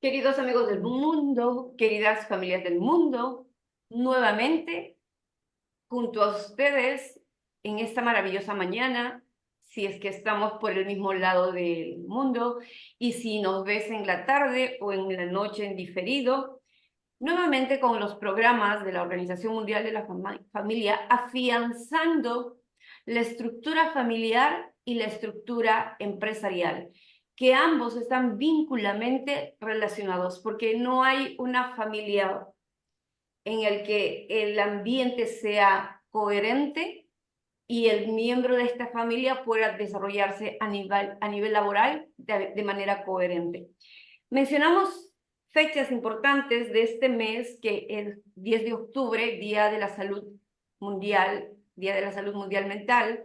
Queridos amigos del mundo, queridas familias del mundo, nuevamente junto a ustedes en esta maravillosa mañana, si es que estamos por el mismo lado del mundo y si nos ves en la tarde o en la noche en diferido, nuevamente con los programas de la Organización Mundial de la Familia, afianzando la estructura familiar y la estructura empresarial, que ambos están vinculadamente relacionados, porque no hay una familia en el que el ambiente sea coherente y el miembro de esta familia pueda desarrollarse a nivel laboral de manera coherente. Mencionamos fechas importantes de este mes, que el 10 de octubre, Día de la Salud Mundial, Día de la Salud Mundial Mental,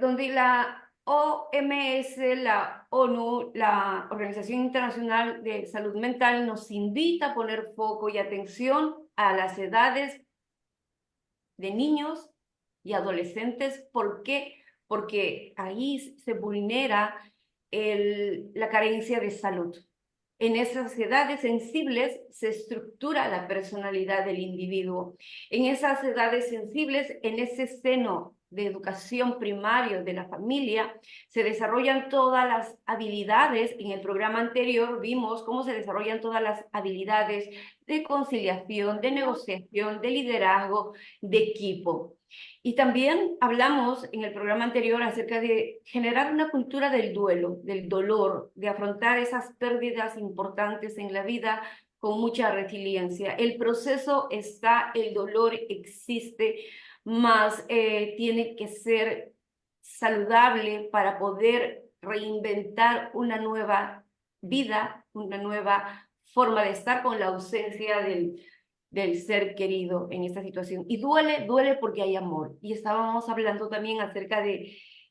donde la OMS, la ONU, la Organización Internacional de Salud Mental, nos invita a poner foco y atención a las edades de niños y adolescentes. ¿Por qué? Porque ahí se vulnera la carencia de salud. En esas edades sensibles se estructura la personalidad del individuo. En esas edades sensibles, en ese seno de educación primario de la familia, se desarrollan todas las habilidades. En el programa anterior vimos cómo se desarrollan todas las habilidades de conciliación, de negociación, de liderazgo, de equipo. Y también hablamos en el programa anterior acerca de generar una cultura del duelo, del dolor, de afrontar esas pérdidas importantes en la vida con mucha resiliencia. El proceso está, el dolor existe, más tiene que ser saludable para poder reinventar una nueva vida, una nueva forma de estar con la ausencia del ser querido en esta situación. Y duele porque hay amor. Y estábamos hablando también acerca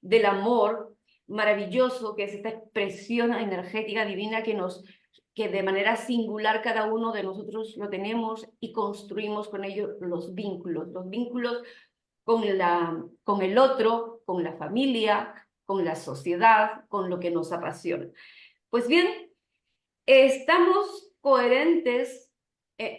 del amor maravilloso, que es esta expresión energética divina que de manera singular cada uno de nosotros lo tenemos y construimos con ello los vínculos con el otro, con la familia, con la sociedad, con lo que nos apasiona. Pues bien, estamos coherentes,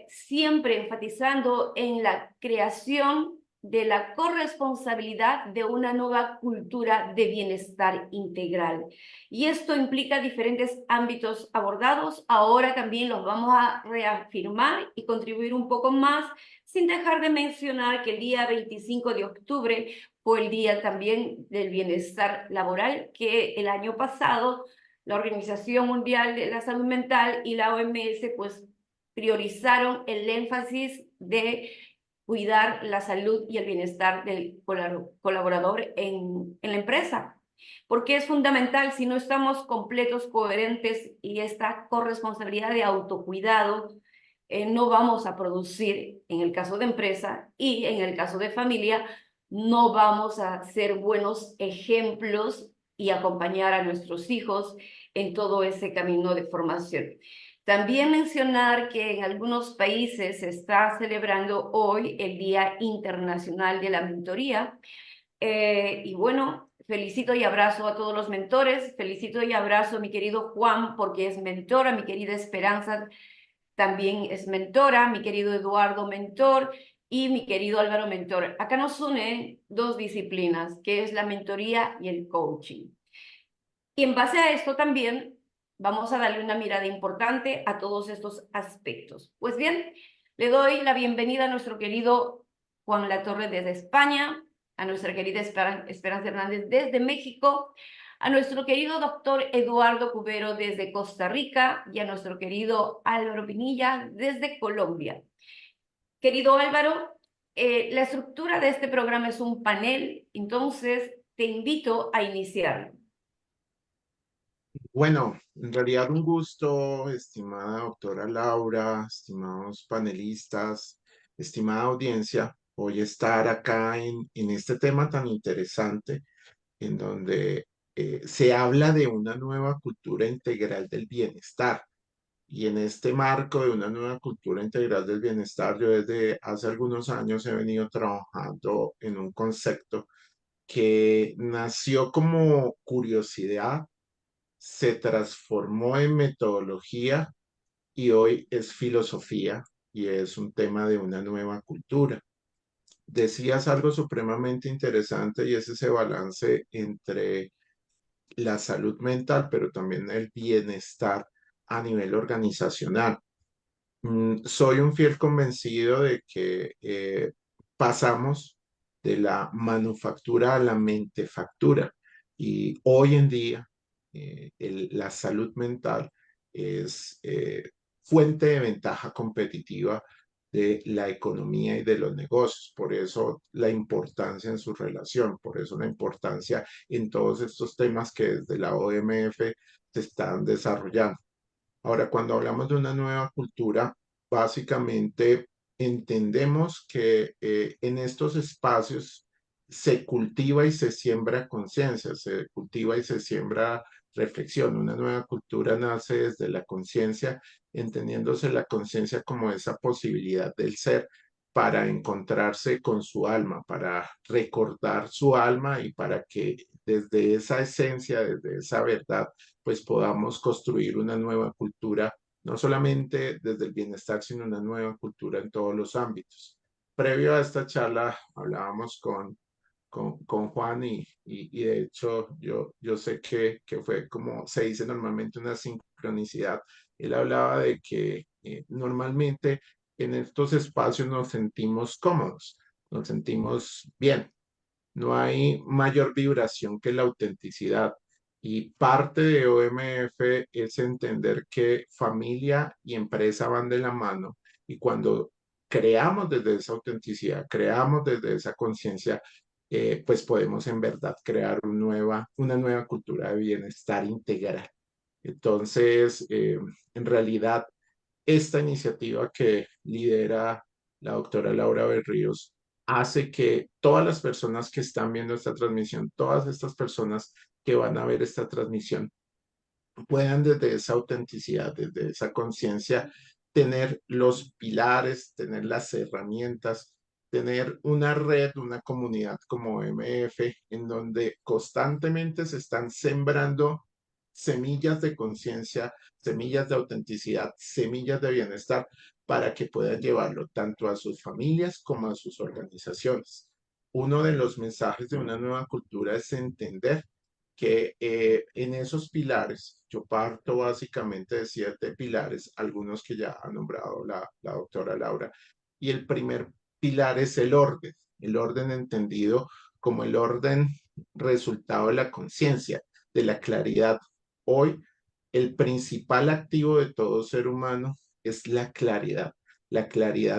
siempre enfatizando en la creación de la corresponsabilidad de una nueva cultura de bienestar integral. Y esto implica diferentes ámbitos abordados. Ahora también los vamos a reafirmar y contribuir un poco más, sin dejar de mencionar que el día 25 de octubre fue el día también del bienestar laboral, que el año pasado la Organización Mundial de la Salud Mental y la OMS pues priorizaron el énfasis de cuidar la salud y el bienestar del colaborador en la empresa, porque es fundamental. Si no estamos completos, coherentes y esta corresponsabilidad de autocuidado, no vamos a producir en el caso de empresa, y en el caso de familia no vamos a ser buenos ejemplos y acompañar a nuestros hijos en todo ese camino de formación. También mencionar que en algunos países se está celebrando hoy el Día Internacional de la Mentoría. Y bueno, felicito y abrazo a todos los mentores, felicito y abrazo a mi querido Juan porque es mentora, mi querida Esperanza también es mentora, mi querido Eduardo mentor y mi querido Álvaro mentor. Acá nos unen dos disciplinas, que es la mentoría y el coaching. Y en base a esto también vamos a darle una mirada importante a todos estos aspectos. Pues bien, le doy la bienvenida a nuestro querido Juan Latorre desde España, a nuestra querida Esperanza Hernández desde México, a nuestro querido doctor Eduardo Cubero desde Costa Rica y a nuestro querido Álvaro Pinilla desde Colombia. Querido Álvaro, la estructura de este programa es un panel, entonces te invito a iniciar. Bueno, en realidad un gusto, estimada doctora Laura, estimados panelistas, estimada audiencia, hoy estar acá en este tema tan interesante en donde se habla de una nueva cultura integral del bienestar. Y en este marco de una nueva cultura integral del bienestar, yo desde hace algunos años he venido trabajando en un concepto que nació como curiosidad se transformó en metodología y hoy es filosofía y es un tema de una nueva cultura. Decías algo supremamente interesante y es ese balance entre la salud mental, pero también el bienestar a nivel organizacional. Soy un fiel convencido de que pasamos de la manufactura a la mentefactura y hoy en día la salud mental es fuente de ventaja competitiva de la economía y de los negocios. Por eso la importancia en su relación, por eso la importancia en todos estos temas que desde la OMF se están desarrollando. Ahora, cuando hablamos de una nueva cultura, básicamente entendemos que en estos espacios se cultiva y se siembra conciencia, se cultiva y se siembra reflexión. Una nueva cultura nace desde la conciencia, entendiéndose la conciencia como esa posibilidad del ser para encontrarse con su alma, para recordar su alma y para que desde esa esencia, desde esa verdad, pues podamos construir una nueva cultura, no solamente desde el bienestar, sino una nueva cultura en todos los ámbitos. Previo a esta charla hablábamos con Juan y de hecho yo sé que fue como se dice normalmente una sincronicidad. Él hablaba de que normalmente en estos espacios nos sentimos cómodos, nos sentimos bien, no hay mayor vibración que la autenticidad. Y parte de OMF es entender que familia y empresa van de la mano. Y cuando creamos desde esa autenticidad, creamos desde esa conciencia, pues podemos en verdad crear una nueva cultura de bienestar integral. Entonces, en realidad, esta iniciativa que lidera la doctora Laura Berríos hace que todas las personas que están viendo esta transmisión, todas estas personas que van a ver esta transmisión, puedan desde esa autenticidad, desde esa conciencia, tener los pilares, tener las herramientas, tener una red, una comunidad como MF, en donde constantemente se están sembrando semillas de conciencia, semillas de autenticidad, semillas de bienestar, para que puedan llevarlo tanto a sus familias como a sus organizaciones. Uno de los mensajes de una nueva cultura es entender que en esos pilares, yo parto básicamente de 7 pilares, algunos que ya ha nombrado la doctora Laura, y el primer pilar es el orden entendido como el orden resultado de la conciencia, de la claridad. Hoy, el principal activo de todo ser humano es la claridad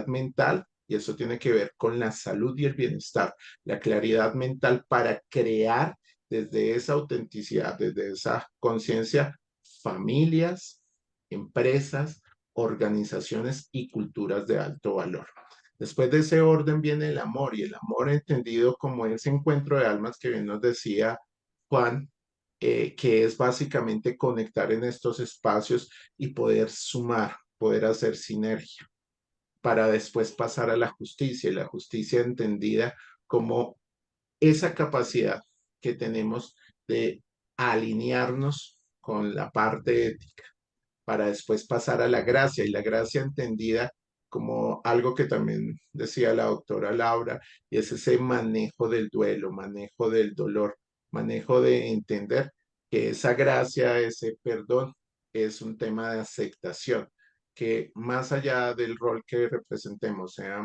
mental, y eso tiene que ver con la salud y el bienestar, la claridad mental para crear desde esa autenticidad, desde esa conciencia, familias, empresas, organizaciones y culturas de alto valor. Después de ese orden viene el amor y el amor entendido como ese encuentro de almas que bien nos decía Juan, que es básicamente conectar en estos espacios y poder sumar, poder hacer sinergia para después pasar a la justicia y la justicia entendida como esa capacidad que tenemos de alinearnos con la parte ética para después pasar a la gracia y la gracia entendida como algo que también decía la doctora Laura, y es ese manejo del duelo, manejo del dolor, manejo de entender que esa gracia, ese perdón, es un tema de aceptación, que más allá del rol que representemos, sea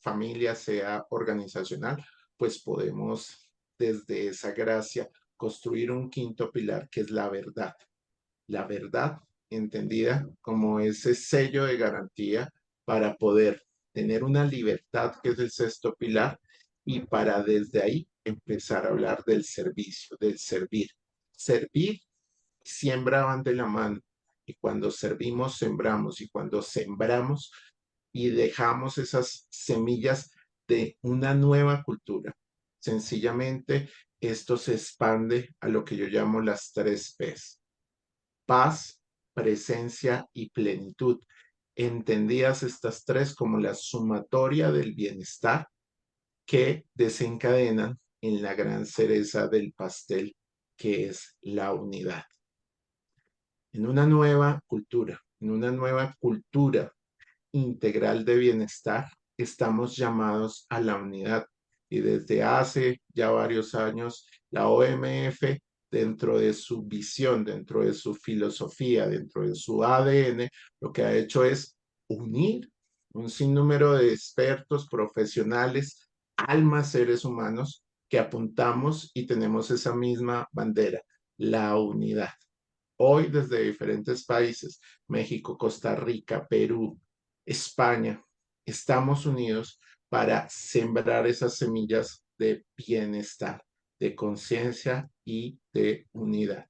familia, sea organizacional, pues podemos desde esa gracia construir un quinto pilar que es la verdad entendida como ese sello de garantía para poder tener una libertad que es el sexto pilar y para desde ahí empezar a hablar del servicio, del servir. Servir siembra van de la mano y cuando servimos sembramos y cuando sembramos y dejamos esas semillas de una nueva cultura, sencillamente esto se expande a lo que yo llamo las 3 P's: paz, presencia y plenitud. Entendidas estas tres como la sumatoria del bienestar que desencadenan en la gran cereza del pastel, que es la unidad. en una nueva cultura, en una nueva cultura integral de bienestar, estamos llamados a la unidad. Y desde hace ya varios años, la OMF, dentro de su visión, dentro de su filosofía, dentro de su ADN, lo que ha hecho es unir un sinnúmero de expertos, profesionales, almas, seres humanos, que apuntamos y tenemos esa misma bandera, la unidad. Hoy desde diferentes países, México, Costa Rica, Perú, España, estamos unidos para sembrar esas semillas de bienestar, de conciencia y de unidad.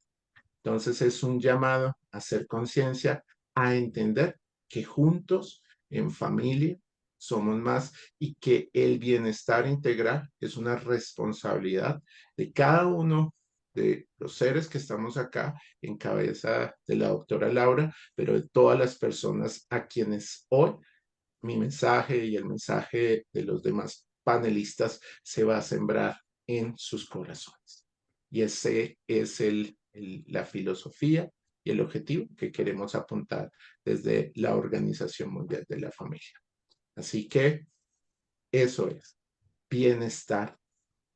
Entonces es un llamado a hacer conciencia, a entender que juntos, en familia, somos más y que el bienestar integral es una responsabilidad de cada uno de los seres que estamos acá en cabeza de la doctora Laura, pero de todas las personas a quienes hoy mi mensaje y el mensaje de los demás panelistas se va a sembrar en sus corazones. Y ese es la filosofía y el objetivo que queremos apuntar desde la Organización Mundial de la Familia. Así que eso es bienestar,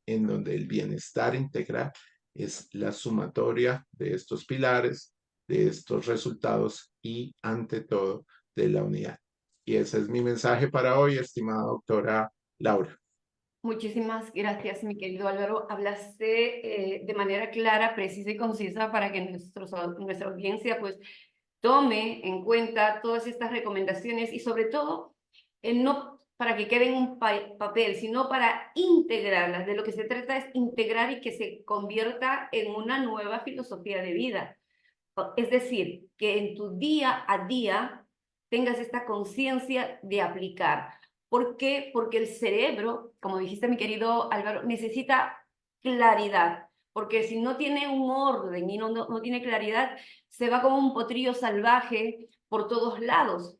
en donde el bienestar integral es la sumatoria de estos pilares, de estos resultados y, ante todo, de la unidad. Y ese es mi mensaje para hoy, estimada doctora Laura. Muchísimas gracias, mi querido Álvaro. Hablaste de manera clara, precisa y concisa para que nuestra audiencia pues tome en cuenta todas estas recomendaciones y sobre todo no para que queden en un papel, sino para integrarlas. De lo que se trata es integrar y que se convierta en una nueva filosofía de vida. Es decir, que en tu día a día tengas esta conciencia de aplicar. ¿Por qué? Porque el cerebro, como dijiste mi querido Álvaro, necesita claridad, porque si no tiene un orden y no tiene claridad, se va como un potrillo salvaje por todos lados.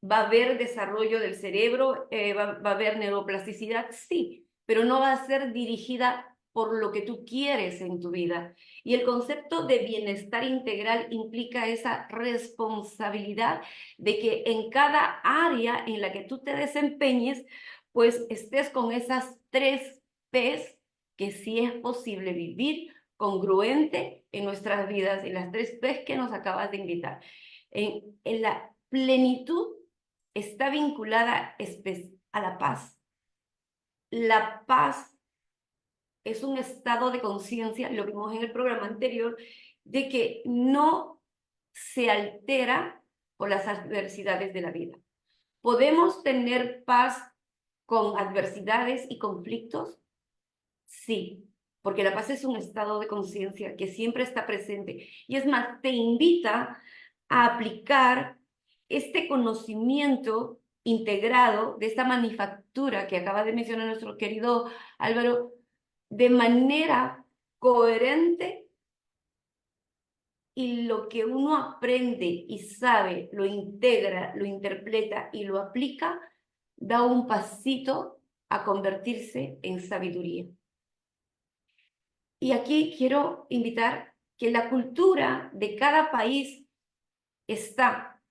Va a haber desarrollo del cerebro, va a haber neuroplasticidad, sí, pero no va a ser dirigida por lo que tú quieres en tu vida. Y el concepto de bienestar integral implica esa responsabilidad de que en cada área en la que tú te desempeñes, pues estés con esas 3 P's que sí es posible vivir congruente en nuestras vidas, y las 3 P's que nos acabas de invitar. En la plenitud está vinculada a la paz. La paz es un estado de conciencia, lo vimos en el programa anterior, de que no se altera por las adversidades de la vida. ¿Podemos tener paz con adversidades y conflictos? Sí, porque la paz es un estado de conciencia que siempre está presente. Y es más, te invita a aplicar este conocimiento integrado de esta manufactura que acaba de mencionar nuestro querido Álvaro, de manera coherente, y lo que uno aprende y sabe, lo integra, lo interpreta y lo aplica, da un pasito a convertirse en sabiduría. Y aquí quiero invitar que la cultura de cada país está,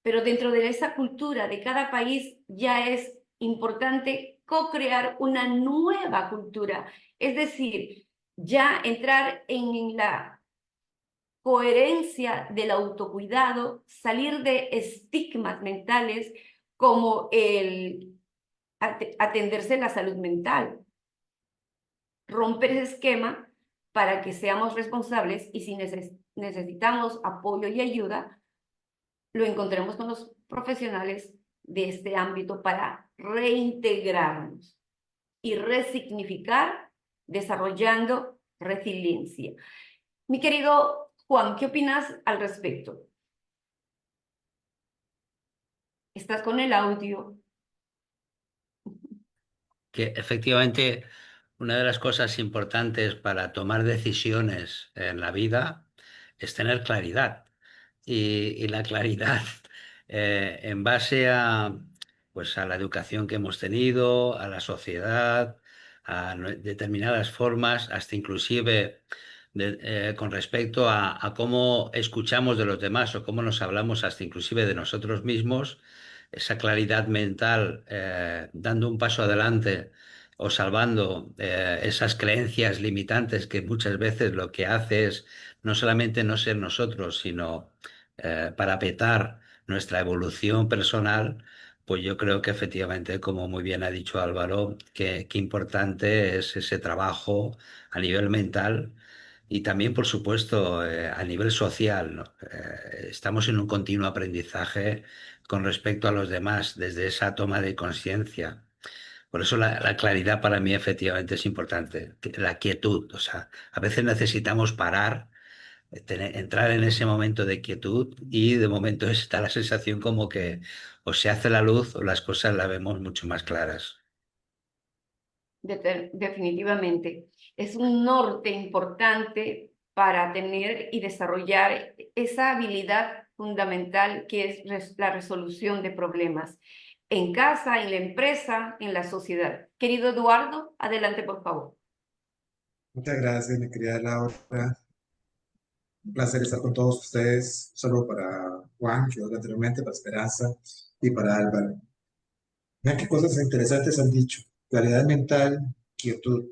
pero dentro de esa cultura de cada país ya es importante co-crear una nueva cultura, es decir, ya entrar en la coherencia del autocuidado, salir de estigmas mentales como el atenderse la salud mental, romper ese esquema para que seamos responsables, y si necesitamos apoyo y ayuda, lo encontremos con los profesionales de este ámbito para reintegrarnos y resignificar, desarrollando resiliencia. Mi querido Juan, ¿qué opinas al respecto? ¿Estás con el audio? Que efectivamente una de las cosas importantes para tomar decisiones en la vida es tener claridad. Y la claridad en base pues a la educación que hemos tenido, a la sociedad, a determinadas formas, hasta inclusive con respecto a cómo escuchamos de los demás o cómo nos hablamos hasta inclusive de nosotros mismos, esa claridad mental, dando un paso adelante o salvando esas creencias limitantes que muchas veces lo que hace es no solamente no ser nosotros, sino parapetar nuestra evolución personal. Pues yo creo que efectivamente, como muy bien ha dicho Álvaro, que importante es ese trabajo a nivel mental y también, por supuesto, a nivel social, ¿no? Estamos en un continuo aprendizaje con respecto a los demás, desde esa toma de conciencia. Por eso la claridad para mí efectivamente es importante, la quietud. O sea, a veces necesitamos parar, entrar en ese momento de quietud y de momento está la sensación como que o se hace la luz o las cosas las vemos mucho más claras. Definitivamente. Es un norte importante para tener y desarrollar esa habilidad fundamental que es la resolución de problemas en casa, en la empresa, en la sociedad. Querido Eduardo, adelante, por favor. Muchas gracias, mi querida Laura. Un placer estar con todos ustedes. Solo para Juan, que habló anteriormente, para Esperanza y para Álvaro. Vean qué cosas interesantes han dicho. Claridad mental, quietud.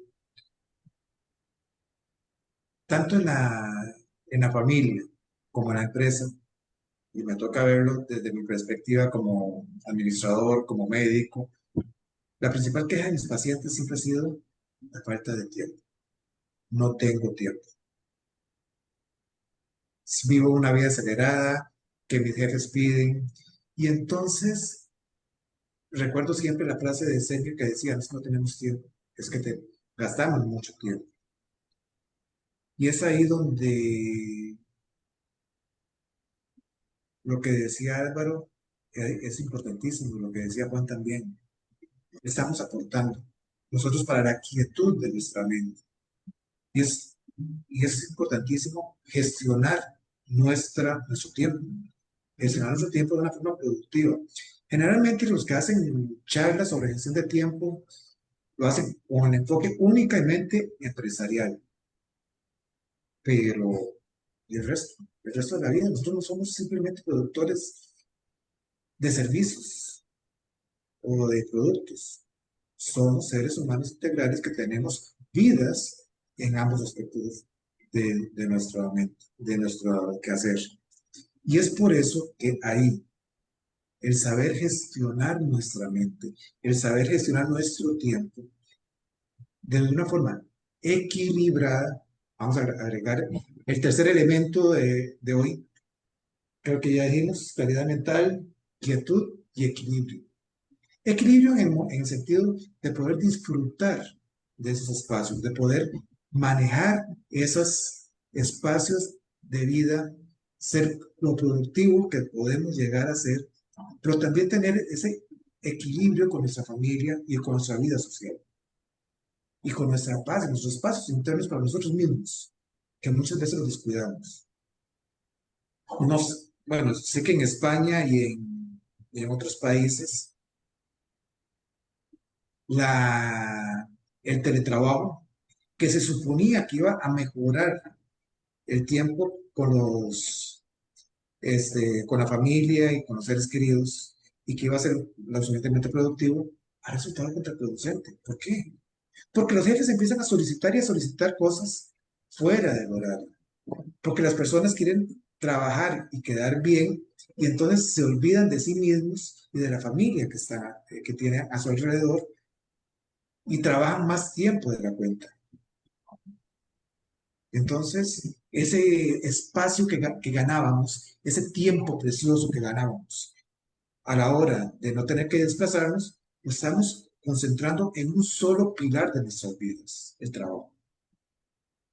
Tanto en la familia como en la empresa, y me toca verlo desde mi perspectiva como administrador, como médico, la principal queja de mis pacientes siempre ha sido la falta de tiempo. No tengo tiempo. Vivo una vida acelerada, que mis jefes piden, y entonces recuerdo siempre la frase de Sergio que decía, es que no tenemos tiempo, es que gastamos mucho tiempo. Y es ahí donde lo que decía Álvaro es importantísimo, lo que decía Juan también. Estamos aportando nosotros para la quietud de nuestra mente. Y es importantísimo gestionar nuestro tiempo, gestionar nuestro tiempo de una forma productiva. Generalmente los que hacen charlas sobre gestión de tiempo lo hacen con el enfoque únicamente empresarial, pero ¿y el resto de la vida? Nosotros no somos simplemente productores de servicios o de productos. Somos seres humanos integrales que tenemos vidas en ambos aspectos de nuestra mente, de nuestro quehacer. Y es por eso que ahí el saber gestionar nuestra mente, el saber gestionar nuestro tiempo de una forma equilibrada, vamos a agregar el tercer elemento de hoy, creo que ya dijimos, claridad mental, quietud y equilibrio. Equilibrio en el sentido de poder disfrutar de esos espacios, de poder manejar esos espacios de vida, ser lo productivo que podemos llegar a ser, pero también tener ese equilibrio con nuestra familia y con nuestra vida social. Y con nuestra paz, nuestros espacios internos para nosotros mismos, que muchas veces los descuidamos. Bueno, sé que en España y en otros países el teletrabajo, que se suponía que iba a mejorar el tiempo con la familia y con los seres queridos, y que iba a ser lo suficientemente productivo, ha resultado contraproducente. ¿Por qué? Porque los jefes empiezan a solicitar y a solicitar cosas fuera del horario. Porque las personas quieren trabajar y quedar bien, y entonces se olvidan de sí mismos y de la familia que tiene a su alrededor, y trabajan más tiempo de la cuenta. Entonces, ese espacio que ganábamos, ese tiempo precioso que ganábamos a la hora de no tener que desplazarnos, lo estamos concentrando en un solo pilar de nuestras vidas, el trabajo.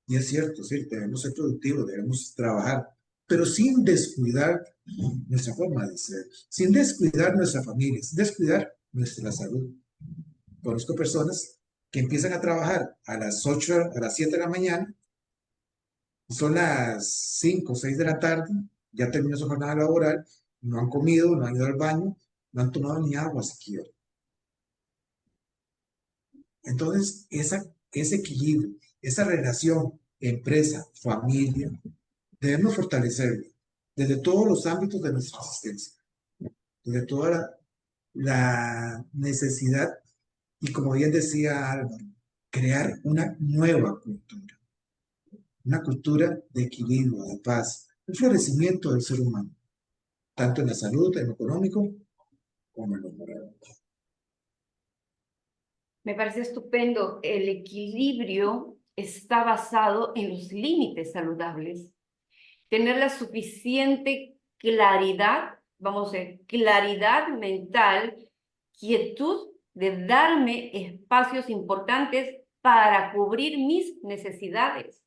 Y es cierto, sí, debemos ser productivos, debemos trabajar, pero sin descuidar nuestra forma de ser, sin descuidar nuestra familia, sin descuidar nuestra salud. Conozco personas que empiezan a trabajar a las 8, a las 7 de la mañana, son las 5 o 6 de la tarde, ya terminó su jornada laboral, no han comido, no han ido al baño, no han tomado ni agua siquiera. Entonces, ese equilibrio, esa relación empresa, familia, debemos fortalecerlo desde todos los ámbitos de nuestra existencia, desde toda la necesidad y, como bien decía Álvaro, crear una cultura de equilibrio, de paz, un florecimiento del ser humano, tanto en la salud, en lo económico, como en lo moral. Me parece estupendo. El equilibrio está basado en los límites saludables. Tener la suficiente claridad, vamos a decir, claridad mental, quietud de darme espacios importantes para cubrir mis necesidades.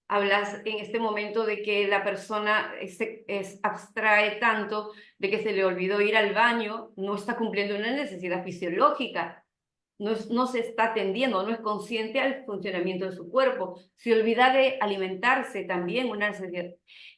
Hablas en este momento de que la persona abstrae tanto de que se le olvidó ir al baño, no está cumpliendo una necesidad fisiológica, no se está atendiendo, no es consciente al funcionamiento de su cuerpo, se olvida de alimentarse también, una necesidad,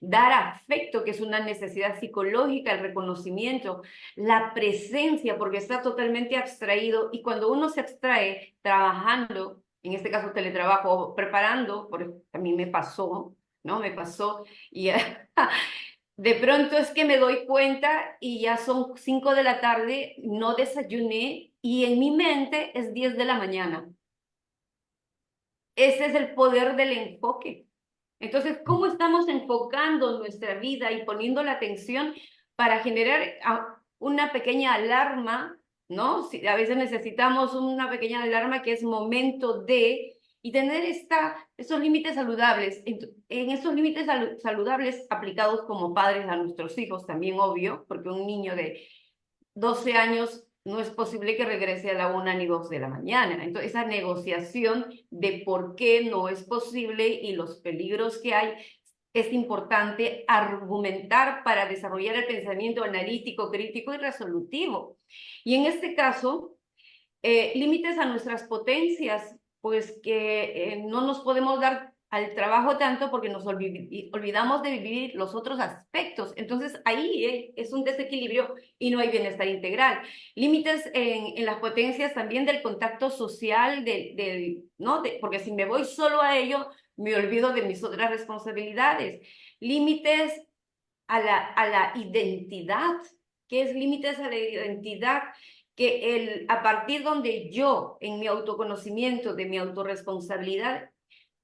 dar afecto, que es una necesidad psicológica, el reconocimiento, la presencia, porque está totalmente abstraído, y cuando uno se abstrae trabajando, en este caso teletrabajo, preparando, porque a mí me pasó, ¿no? Me pasó, y de pronto es que me doy cuenta y ya son 5 de la tarde, no desayuné y en mi mente es 10 de la mañana. Ese es el poder del enfoque. Entonces, ¿cómo estamos enfocando nuestra vida y poniendo la atención para generar una pequeña alarma, ¿no? Si a veces necesitamos una pequeña alarma que es momento de, y tener esos límites saludables. En esos límites saludables aplicados como padres a nuestros hijos, también obvio, porque un niño de 12 años no es posible que regrese a la 1 ni 2 de la mañana. Entonces, esa negociación de por qué no es posible y los peligros que hay, es importante argumentar para desarrollar el pensamiento analítico, crítico y resolutivo. Y en este caso, límites a nuestras potencias, pues que no nos podemos dar al trabajo tanto porque nos olvidamos de vivir los otros aspectos. Entonces ahí es un desequilibrio y no hay bienestar integral. Límites en las potencias también del contacto social, ¿no? Porque si me voy solo a ello, me olvido de mis otras responsabilidades. Límites a la identidad. ¿Qué es límites a la identidad? Que a partir donde yo, en mi autoconocimiento, de mi autorresponsabilidad,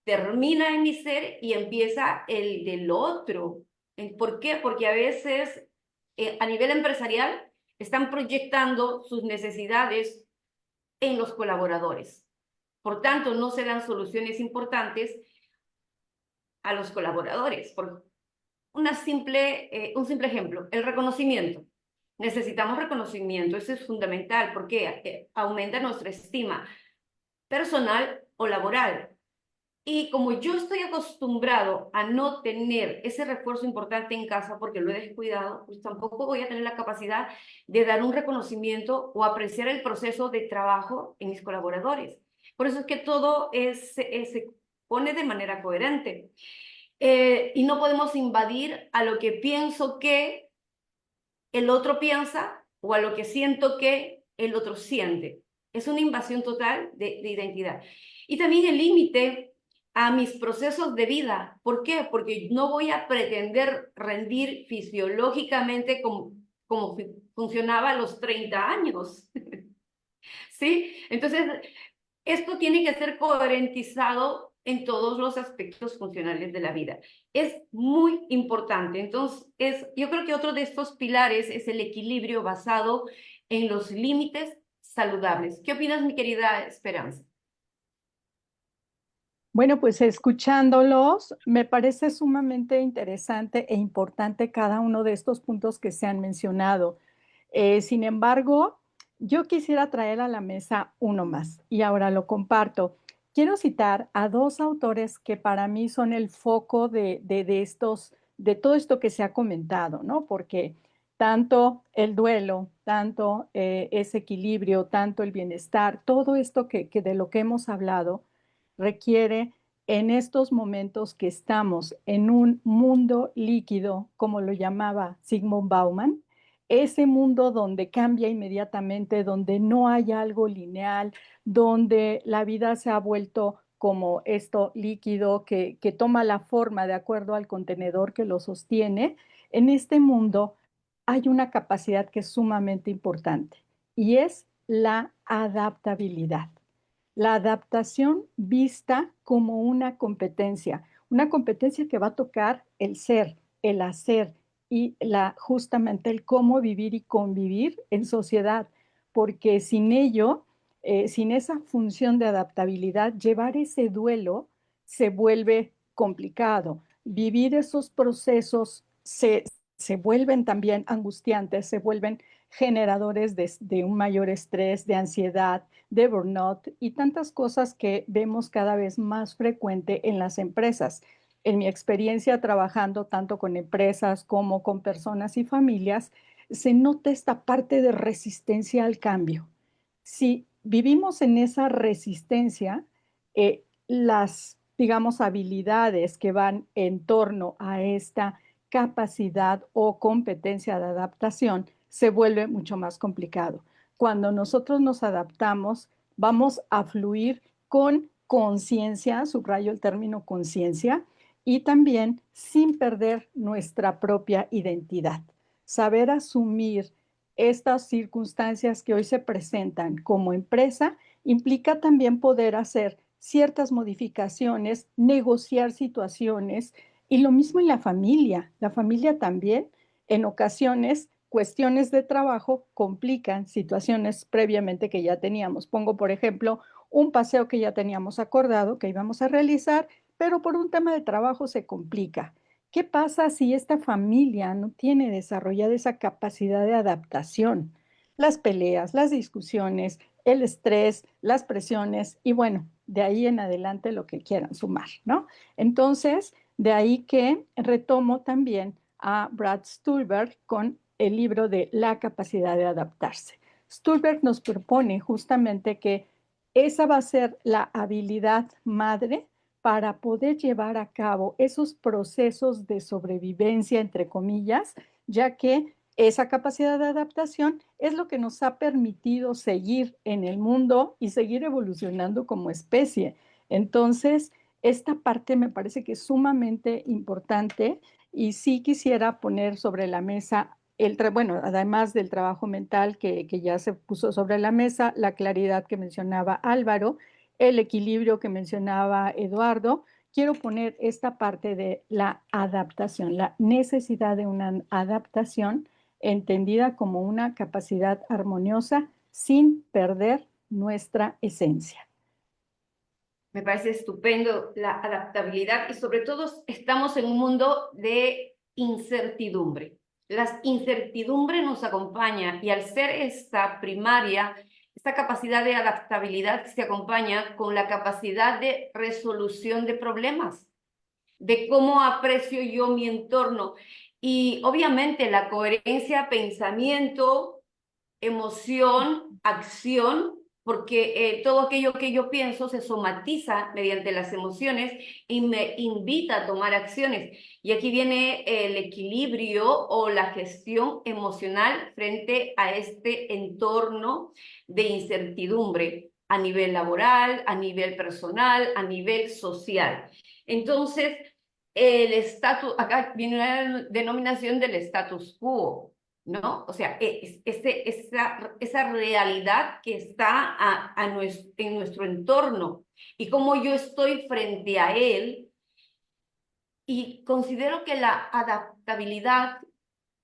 termina en mi ser y empieza el del otro. ¿Por qué? Porque a veces a nivel empresarial están proyectando sus necesidades en los colaboradores. Por tanto, no se dan soluciones importantes a los colaboradores. Por un simple ejemplo, el reconocimiento. Necesitamos reconocimiento, eso es fundamental porque aumenta nuestra estima personal o laboral. Y como yo estoy acostumbrado a no tener ese refuerzo importante en casa porque lo he descuidado, pues tampoco voy a tener la capacidad de dar un reconocimiento o apreciar el proceso de trabajo en mis colaboradores. Por eso es que todo se pone de manera coherente. Y no podemos invadir a lo que pienso que el otro piensa o a lo que siento que el otro siente. Es una invasión total de identidad. Y también el límite a mis procesos de vida. ¿Por qué? Porque no voy a pretender rendir fisiológicamente como funcionaba a los 30 años. ¿Sí? Entonces, esto tiene que ser coherentizado en todos los aspectos funcionales de la vida. Es muy importante. Entonces, yo creo que otro de estos pilares es el equilibrio basado en los límites saludables. ¿Qué opinas, mi querida Esperanza? Bueno, pues escuchándolos, me parece sumamente interesante e importante cada uno de estos puntos que se han mencionado. Sin embargo, yo quisiera traer a la mesa uno más y ahora lo comparto. Quiero citar a dos autores que para mí son el foco de todo esto que se ha comentado, ¿no? Porque tanto el duelo, tanto ese equilibrio, tanto el bienestar, todo esto que de lo que hemos hablado requiere en estos momentos que estamos en un mundo líquido, como lo llamaba Zygmunt Bauman, ese mundo donde cambia inmediatamente, donde no hay algo lineal, donde la vida se ha vuelto como esto líquido que toma la forma de acuerdo al contenedor que lo sostiene, en este mundo hay una capacidad que es sumamente importante y es la adaptabilidad. La adaptación vista como una competencia que va a tocar el ser, el hacer y justamente el cómo vivir y convivir en sociedad, porque sin ello, sin esa función de adaptabilidad, llevar ese duelo se vuelve complicado. Vivir esos procesos se vuelven también angustiantes, se vuelven generadores de un mayor estrés, de ansiedad, de burnout y tantas cosas que vemos cada vez más frecuente en las empresas. En mi experiencia trabajando tanto con empresas como con personas y familias, se nota esta parte de resistencia al cambio. Si vivimos en esa resistencia, las, digamos, habilidades que van en torno a esta capacidad o competencia de adaptación se vuelve mucho más complicado. Cuando nosotros nos adaptamos, vamos a fluir con conciencia, subrayo el término conciencia, y también sin perder nuestra propia identidad. Saber asumir estas circunstancias que hoy se presentan como empresa implica también poder hacer ciertas modificaciones, negociar situaciones y lo mismo en la familia. La familia también, en ocasiones, cuestiones de trabajo complican situaciones previamente que ya teníamos. Pongo, por ejemplo, un paseo que ya teníamos acordado que íbamos a realizar, pero por un tema de trabajo se complica. ¿Qué pasa si esta familia no tiene desarrollada esa capacidad de adaptación? Las peleas, las discusiones, el estrés, las presiones y bueno, de ahí en adelante lo que quieran sumar, ¿no? Entonces, de ahí que retomo también a Brad Stulberg con el libro de La capacidad de adaptarse. Stulberg nos propone justamente que esa va a ser la habilidad madre para poder llevar a cabo esos procesos de sobrevivencia, entre comillas, ya que esa capacidad de adaptación es lo que nos ha permitido seguir en el mundo y seguir evolucionando como especie. Entonces, esta parte me parece que es sumamente importante y sí quisiera poner sobre la mesa, bueno, además del trabajo mental que ya se puso sobre la mesa, la claridad que mencionaba Álvaro, el equilibrio que mencionaba Eduardo, quiero poner esta parte de la adaptación, la necesidad de una adaptación entendida como una capacidad armoniosa sin perder nuestra esencia. Me parece estupendo la adaptabilidad y sobre todo estamos en un mundo de incertidumbre. La incertidumbre nos acompaña y al ser esta primaria, esta capacidad de adaptabilidad se acompaña con la capacidad de resolución de problemas, de cómo aprecio yo mi entorno y obviamente la coherencia, pensamiento, emoción, acción, porque todo aquello que yo pienso se somatiza mediante las emociones y me invita a tomar acciones. Y aquí viene el equilibrio o la gestión emocional frente a este entorno de incertidumbre a nivel laboral, a nivel personal, a nivel social. Entonces, el estatus, acá viene una denominación del status quo, ¿no? O sea, esa realidad que está en nuestro entorno y cómo yo estoy frente a él. Y considero que la adaptabilidad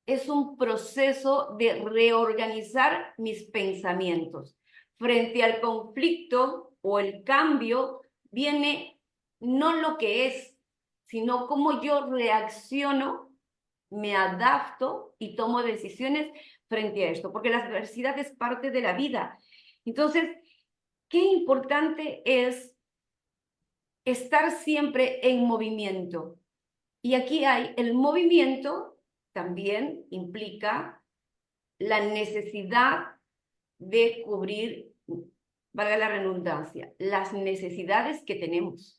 es un proceso de reorganizar mis pensamientos. Frente al conflicto o el cambio, viene no lo que es, sino cómo yo reacciono, me adapto y tomo decisiones frente a esto, porque la adversidad es parte de la vida. Entonces, qué importante es estar siempre en movimiento. Y aquí hay el movimiento, también implica la necesidad de cubrir, valga la redundancia, las necesidades que tenemos.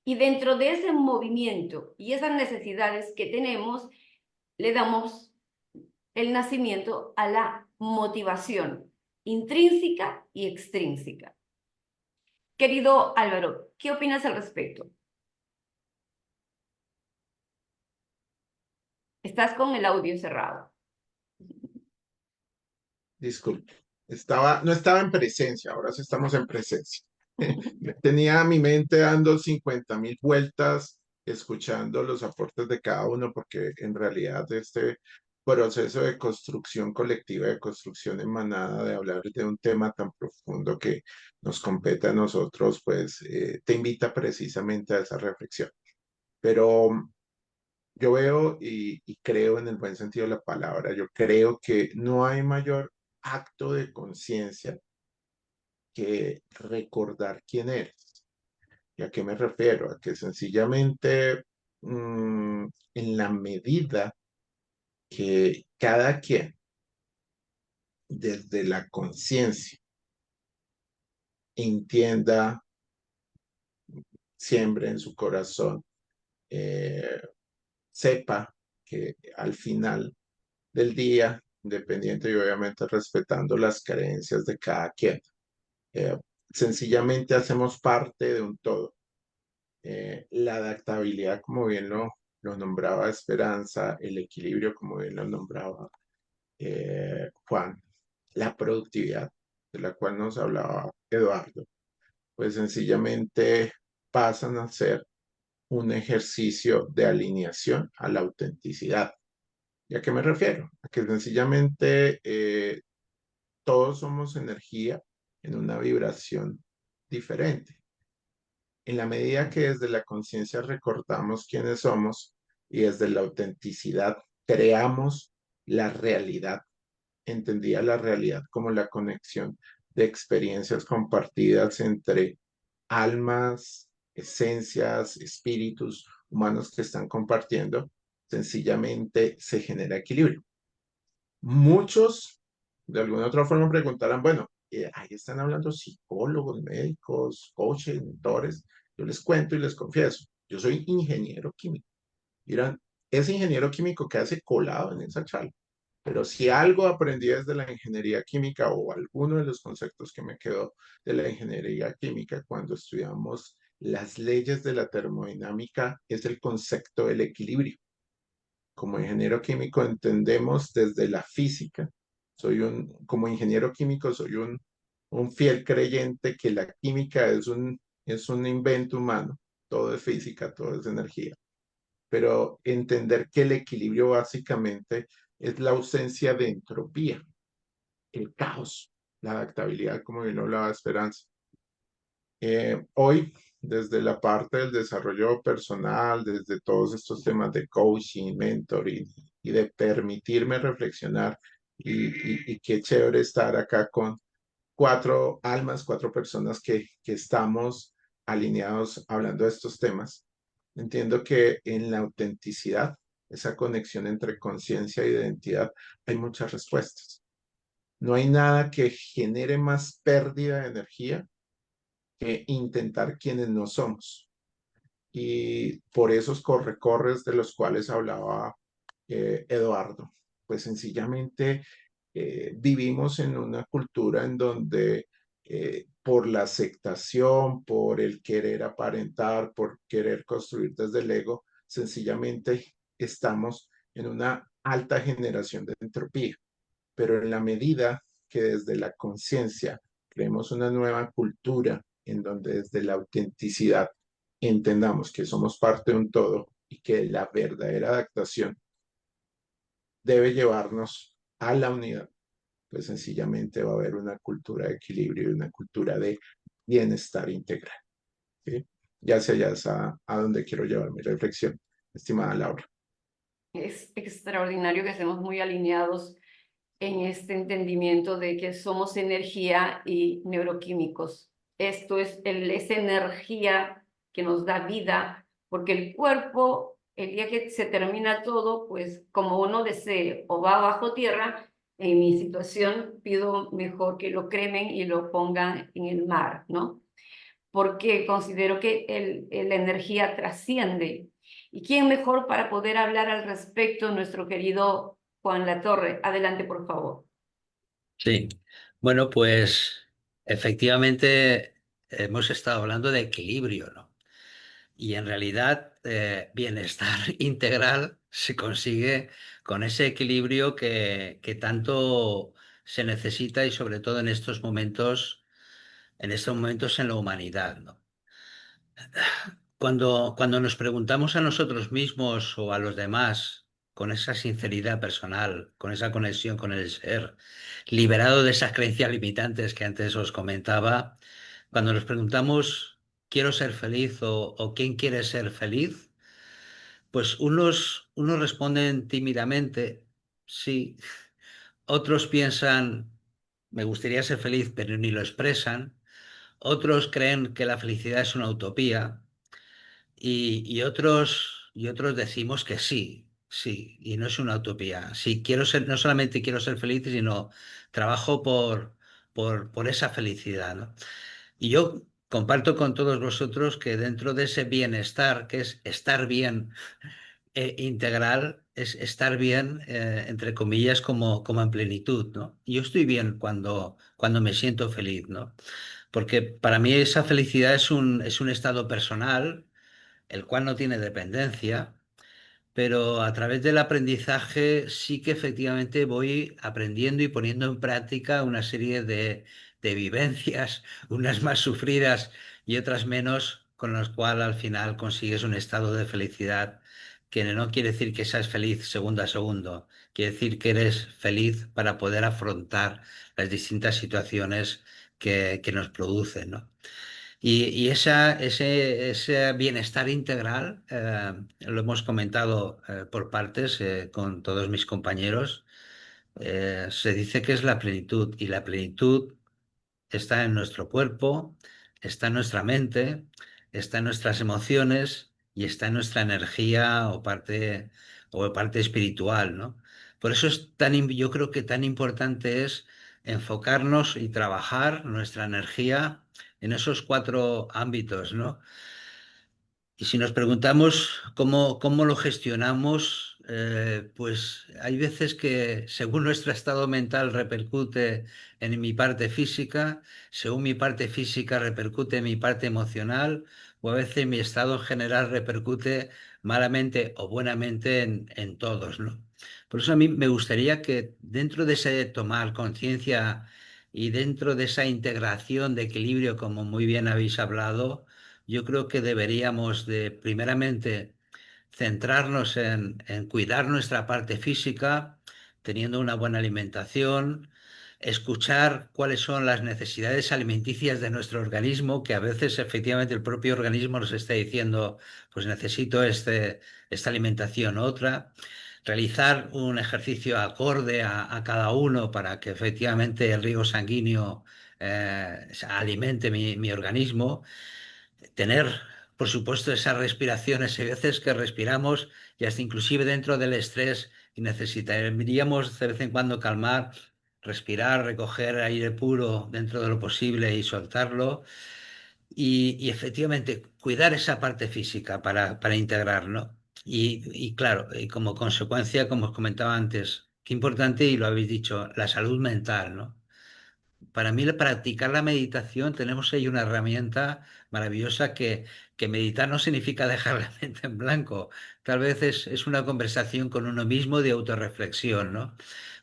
Y dentro de ese movimiento y esas necesidades que tenemos, le damos el nacimiento a la motivación intrínseca y extrínseca. Querido Álvaro, ¿qué opinas al respecto? Estás con el audio cerrado. Disculpe. No estaba en presencia, ahora sí estamos en presencia. Tenía mi mente dando 50.000 vueltas, escuchando los aportes de cada uno, porque en realidad este proceso de construcción colectiva, de construcción en manada, de hablar de un tema tan profundo que nos compete a nosotros, pues te invita precisamente a esa reflexión. Pero yo veo y creo en el buen sentido de la palabra, yo creo que no hay mayor acto de conciencia que recordar quién eres. ¿Y a qué me refiero? A que sencillamente en la medida que cada quien desde la conciencia entienda, siembre en su corazón, eh, sepa que al final del día, independiente y obviamente respetando las creencias de cada quien, eh, sencillamente hacemos parte de un todo. La adaptabilidad, como bien lo nombraba Esperanza, el equilibrio, como bien lo nombraba Juan, la productividad, de la cual nos hablaba Eduardo, pues sencillamente pasan a ser un ejercicio de alineación a la autenticidad. ¿Y a qué me refiero? A que sencillamente todos somos energía en una vibración diferente. En la medida que desde la conciencia recordamos quiénes somos y desde la autenticidad creamos la realidad, entendía la realidad como la conexión de experiencias compartidas entre almas, esencias, espíritus humanos que están compartiendo, sencillamente se genera equilibrio. Muchos, de alguna otra forma, preguntarán, bueno, ahí están hablando psicólogos, médicos, coaches, mentores. Yo les cuento y les confieso, yo soy ingeniero químico. Dirán, ese ingeniero químico que hace colado en esa charla. Pero si algo aprendí desde la ingeniería química o alguno de los conceptos que me quedó de la ingeniería química cuando estudiamos las leyes de la termodinámica, es el concepto del equilibrio. Como ingeniero químico entendemos desde la física. Como ingeniero químico soy un fiel creyente que la química es un invento humano. Todo es física, todo es energía. Pero entender que el equilibrio básicamente es la ausencia de entropía, el caos, la adaptabilidad, como bien hablaba Esperanza. Hoy, desde la parte del desarrollo personal, desde todos estos temas de coaching, mentoring y de permitirme reflexionar y qué chévere estar acá con cuatro almas, cuatro personas que estamos alineados hablando de estos temas. Entiendo que en la autenticidad, esa conexión entre conciencia e identidad, hay muchas respuestas. No hay nada que genere más pérdida de energía que intentar quienes no somos. Y por esos corre-corres de los cuales hablaba Eduardo, pues sencillamente vivimos en una cultura en donde por la aceptación, por el querer aparentar, por querer construir desde el ego, sencillamente estamos en una alta generación de entropía. Pero en la medida que desde la conciencia creemos una nueva cultura en donde desde la autenticidad entendamos que somos parte de un todo y que la verdadera adaptación debe llevarnos a la unidad, pues sencillamente va a haber una cultura de equilibrio y una cultura de bienestar integral. ¿Sí? Ya sea ya es a donde quiero llevar mi reflexión, estimada Laura. Es extraordinario que estemos muy alineados en este entendimiento de que somos energía y neuroquímicos. Esto es esa energía que nos da vida, porque el cuerpo, el día que se termina todo, pues como uno desee o va bajo tierra, en mi situación pido mejor que lo cremen y lo pongan en el mar, ¿no? Porque considero que la energía trasciende. ¿Y quién mejor para poder hablar al respecto? Nuestro querido Juan Latorre. Adelante, por favor. Sí, bueno, pues efectivamente hemos estado hablando de equilibrio, ¿no? Y en realidad, bienestar integral se consigue con ese equilibrio que tanto se necesita y sobre todo en estos momentos en la humanidad, ¿no? Cuando nos preguntamos a nosotros mismos o a los demás con esa sinceridad personal, con esa conexión con el ser, liberado de esas creencias limitantes que antes os comentaba, cuando nos preguntamos, ¿quiero ser feliz o quién quiere ser feliz? Pues unos responden tímidamente, sí. Otros piensan, me gustaría ser feliz, pero ni lo expresan. Otros creen que la felicidad es una utopía y otros decimos que sí, sí, y no es una utopía. Sí, quiero ser, no solamente quiero ser feliz, sino trabajo por esa felicidad, ¿no? Y yo comparto con todos vosotros que dentro de ese bienestar, que es estar bien, integral, es estar bien, entre comillas, como en plenitud, ¿no? Y yo estoy bien cuando me siento feliz, ¿no? Porque para mí esa felicidad es un estado personal, el cual no tiene dependencia, pero a través del aprendizaje sí que efectivamente voy aprendiendo y poniendo en práctica una serie de vivencias, unas más sufridas y otras menos, con las cuales al final consigues un estado de felicidad que no quiere decir que seas feliz segundo a segundo, quiere decir que eres feliz para poder afrontar las distintas situaciones que nos producen, ¿no? Y ese bienestar integral, lo hemos comentado, por partes, con todos mis compañeros, se dice que es la plenitud y la plenitud está en nuestro cuerpo, está en nuestra mente, está en nuestras emociones y está en nuestra energía o parte espiritual, ¿no? Por eso yo creo que tan importante es enfocarnos y trabajar nuestra energía en esos cuatro ámbitos, ¿no? Y si nos preguntamos cómo lo gestionamos, pues hay veces que según nuestro estado mental repercute en mi parte física, según mi parte física repercute en mi parte emocional, o a veces mi estado general repercute malamente o buenamente en todos, ¿no? Por eso a mí me gustaría que dentro de ese tomar conciencia y dentro de esa integración de equilibrio, como muy bien habéis hablado, yo creo que deberíamos de, primeramente, centrarnos en cuidar nuestra parte física, teniendo una buena alimentación, escuchar cuáles son las necesidades alimenticias de nuestro organismo, que a veces efectivamente el propio organismo nos está diciendo, pues necesito esta alimentación u otra. Realizar un ejercicio acorde a cada uno para que efectivamente el riego sanguíneo, alimente mi organismo. Tener, por supuesto, esas respiraciones. Hay veces que respiramos y hasta inclusive dentro del estrés y necesitaríamos de vez en cuando calmar, respirar, recoger aire puro dentro de lo posible y soltarlo. Y efectivamente cuidar esa parte física para integrarlo. Y claro, y como consecuencia, como os comentaba antes, qué importante, y lo habéis dicho, la salud mental, ¿no? Para mí, practicar la meditación, tenemos ahí una herramienta maravillosa que meditar no significa dejar la mente en blanco. Tal vez es una conversación con uno mismo de autorreflexión, ¿no?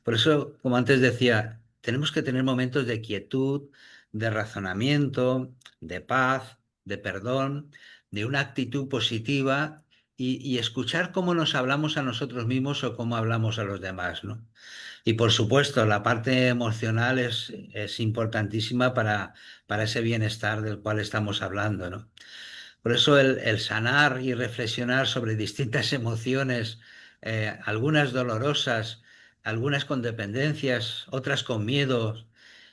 Por eso, como antes decía, tenemos que tener momentos de quietud, de razonamiento, de paz, de perdón, de una actitud positiva y escuchar cómo nos hablamos a nosotros mismos o cómo hablamos a los demás, ¿no? Y por supuesto, la parte emocional es importantísima para ese bienestar del cual estamos hablando, ¿no? Por eso el sanar y reflexionar sobre distintas emociones, algunas dolorosas, algunas con dependencias, otras con miedos,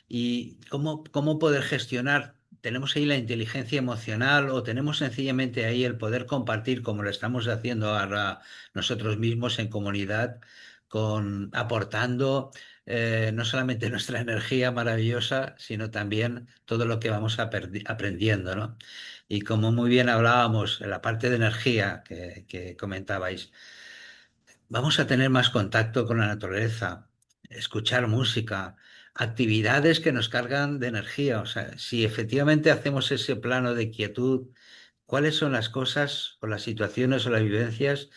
y cómo poder gestionar. Tenemos ahí la inteligencia emocional o tenemos sencillamente ahí el poder compartir como lo estamos haciendo ahora nosotros mismos en comunidad, aportando, no solamente nuestra energía maravillosa, sino también todo lo que vamos aprendiendo, ¿no? Y como muy bien hablábamos en la parte de energía que comentabais, vamos a tener más contacto con la naturaleza, escuchar música, actividades que nos cargan de energía. O sea, si efectivamente hacemos ese plano de quietud, ¿cuáles son las cosas o las situaciones o las vivencias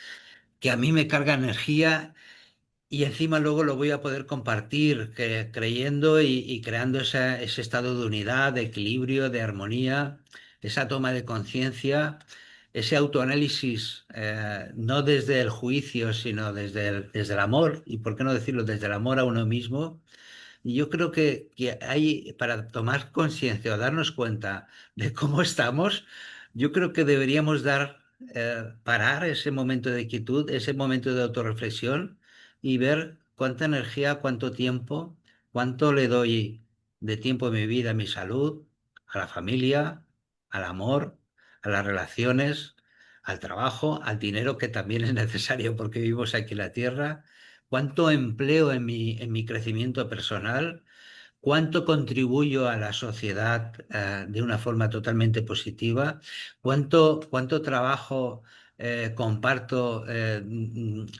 que a mí me cargan energía y encima luego lo voy a poder compartir creyendo y creando ese estado de unidad, de equilibrio, de armonía, esa toma de conciencia, ese autoanálisis, no desde el juicio, sino desde el amor, y por qué no decirlo, desde el amor a uno mismo? Y yo creo que hay, para tomar conciencia o darnos cuenta de cómo estamos, yo creo que deberíamos parar ese momento de quietud, ese momento de autorreflexión y ver cuánta energía, cuánto tiempo, cuánto le doy de tiempo en mi vida, a mi salud, a la familia, al amor, a las relaciones, al trabajo, al dinero que también es necesario porque vivimos aquí en la tierra, cuánto empleo en mi crecimiento personal, cuánto contribuyo a la sociedad de una forma totalmente positiva, cuánto trabajo comparto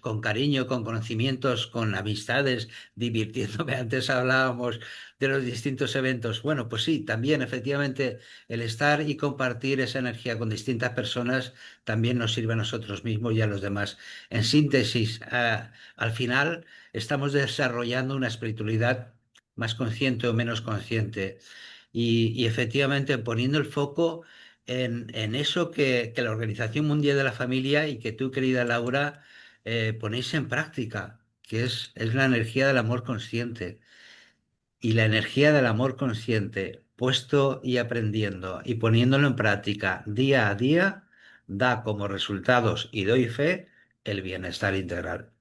con cariño, con conocimientos, con amistades, divirtiéndome. Antes hablábamos de los distintos eventos. Bueno, pues sí, también efectivamente el estar y compartir esa energía con distintas personas también nos sirve a nosotros mismos y a los demás. En síntesis, al final estamos desarrollando una espiritualidad más consciente o menos consciente. Y efectivamente poniendo el foco en eso que la Organización Mundial de la Familia y que tú, querida Laura, ponéis en práctica, que es la energía del amor consciente. Y la energía del amor consciente, puesto y aprendiendo y poniéndolo en práctica día a día, da como resultados, y doy fe, el bienestar integral.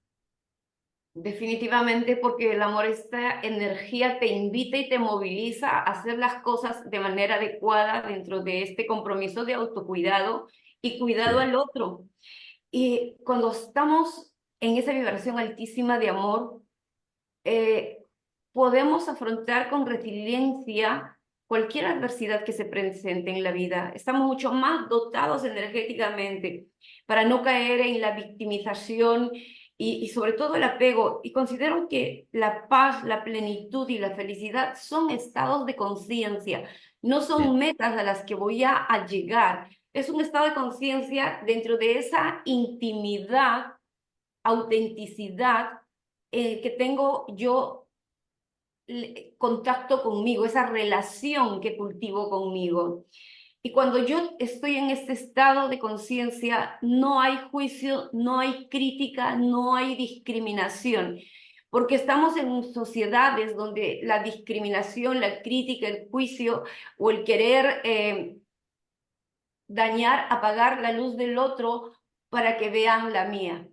Definitivamente, porque el amor, esta energía te invita y te moviliza a hacer las cosas de manera adecuada dentro de este compromiso de autocuidado y cuidado Sí, al otro. Y cuando estamos en esa vibración altísima de amor, eh, podemos afrontar con resiliencia cualquier adversidad que se presente en la vida. Estamos mucho más dotados energéticamente para no caer en la victimización y sobre todo el apego. Y considero que la paz, la plenitud y la felicidad son estados de conciencia, no sí, son metas a las que voy a llegar. Es un estado de conciencia dentro de esa intimidad, autenticidad que tengo yo, contacto conmigo, esa relación que cultivo conmigo. Y cuando yo estoy en este estado de conciencia, no hay juicio, no hay crítica, no hay discriminación, porque estamos en sociedades donde la discriminación, la crítica, el juicio o el querer dañar, apagar la luz del otro para que vean la mía.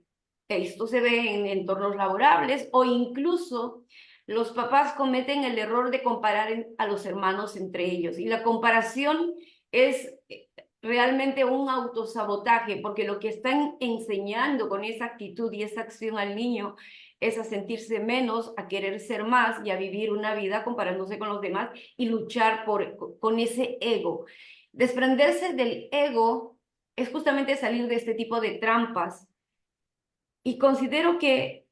Esto se ve en entornos laborables o incluso los papás cometen el error de comparar a los hermanos entre ellos. Y la comparación es realmente un autosabotaje, porque lo que están enseñando con esa actitud y esa acción al niño es a sentirse menos, a querer ser más y a vivir una vida comparándose con los demás y luchar con ese ego. Desprenderse del ego es justamente salir de este tipo de trampas. Y considero que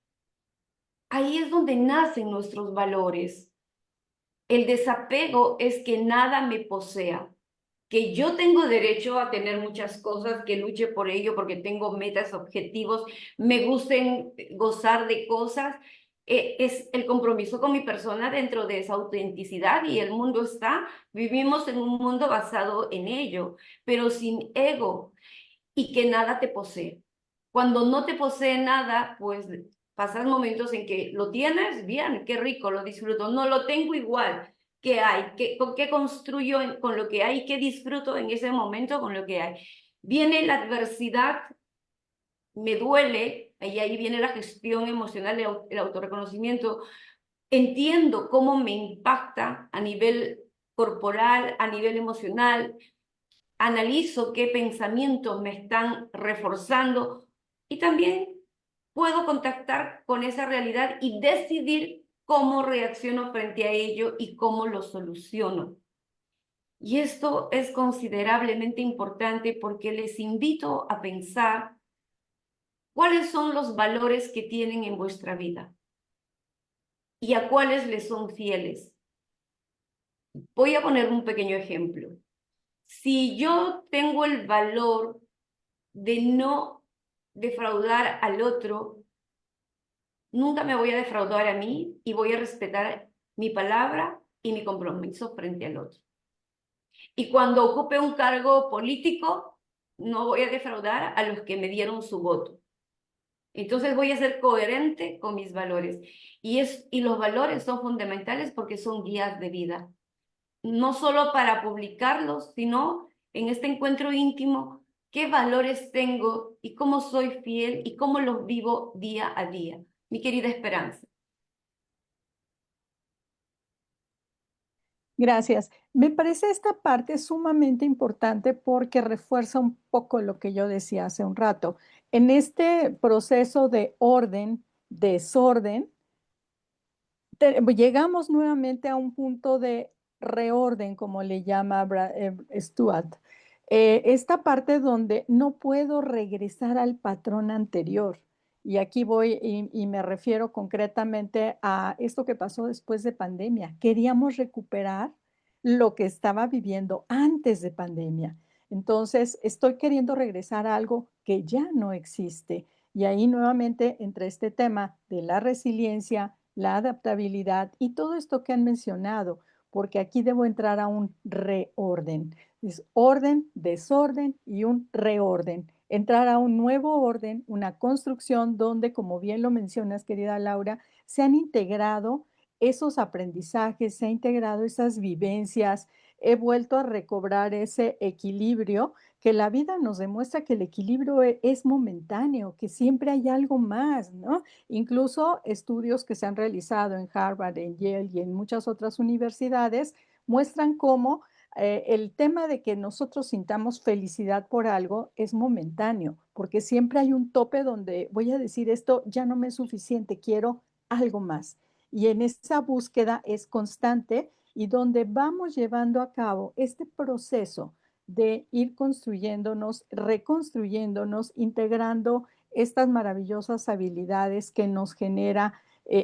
ahí es donde nacen nuestros valores. El desapego es que nada me posea, que yo tengo derecho a tener muchas cosas, que luche por ello porque tengo metas, objetivos, me gusten gozar de cosas. Es el compromiso con mi persona dentro de esa autenticidad y el mundo vivimos en un mundo basado en ello, pero sin ego y que nada te posee. Cuando no te posee nada, pues pasas momentos en que lo tienes, bien, qué rico, lo disfruto, no lo tengo igual. ¿Qué hay? ¿Con qué construyo con lo que hay? ¿Qué disfruto en ese momento con lo que hay? Viene la adversidad, me duele, y ahí viene la gestión emocional, el autorreconocimiento. Entiendo cómo me impacta a nivel corporal, a nivel emocional, analizo qué pensamientos me están reforzando y también puedo contactar con esa realidad y decidir cómo reacciono frente a ello y cómo lo soluciono. Y esto es considerablemente importante porque les invito a pensar cuáles son los valores que tienen en vuestra vida. y a cuáles les son fieles. Voy a poner un pequeño ejemplo. Si yo tengo el valor de no defraudar al otro, nunca me voy a defraudar a mí y voy a respetar mi palabra y mi compromiso frente al otro. Y cuando ocupe un cargo político, no voy a defraudar a los que me dieron su voto. Entonces voy a ser coherente con mis valores. Y los valores son fundamentales porque son guías de vida. No solo para publicarlos, sino en este encuentro íntimo, qué valores tengo y cómo soy fiel y cómo los vivo día a día. Mi querida Esperanza. Gracias. Me parece esta parte sumamente importante porque refuerza un poco lo que yo decía hace un rato. En este proceso de orden, desorden, llegamos nuevamente a un punto de reorden, como le llama Stuart. Esta parte donde no puedo regresar al patrón anterior. Y aquí voy y me refiero concretamente a esto que pasó después de pandemia. Queríamos recuperar lo que estaba viviendo antes de pandemia. Entonces, estoy queriendo regresar a algo que ya no existe. Y ahí nuevamente entre este tema de la resiliencia, la adaptabilidad y todo esto que han mencionado, porque aquí debo entrar a un reorden. Es orden, desorden y un reorden. Entrar a un nuevo orden, una construcción donde, como bien lo mencionas, querida Laura, se han integrado esos aprendizajes, se han integrado esas vivencias, he vuelto a recobrar ese equilibrio que la vida nos demuestra que el equilibrio es momentáneo, que siempre hay algo más, ¿no? Incluso estudios que se han realizado en Harvard, en Yale y en muchas otras universidades muestran cómo el tema de que nosotros sintamos felicidad por algo es momentáneo, porque siempre hay un tope donde voy a decir esto ya no me es suficiente, quiero algo más. Y en esa búsqueda es constante y donde vamos llevando a cabo este proceso de ir construyéndonos, reconstruyéndonos, integrando estas maravillosas habilidades que nos genera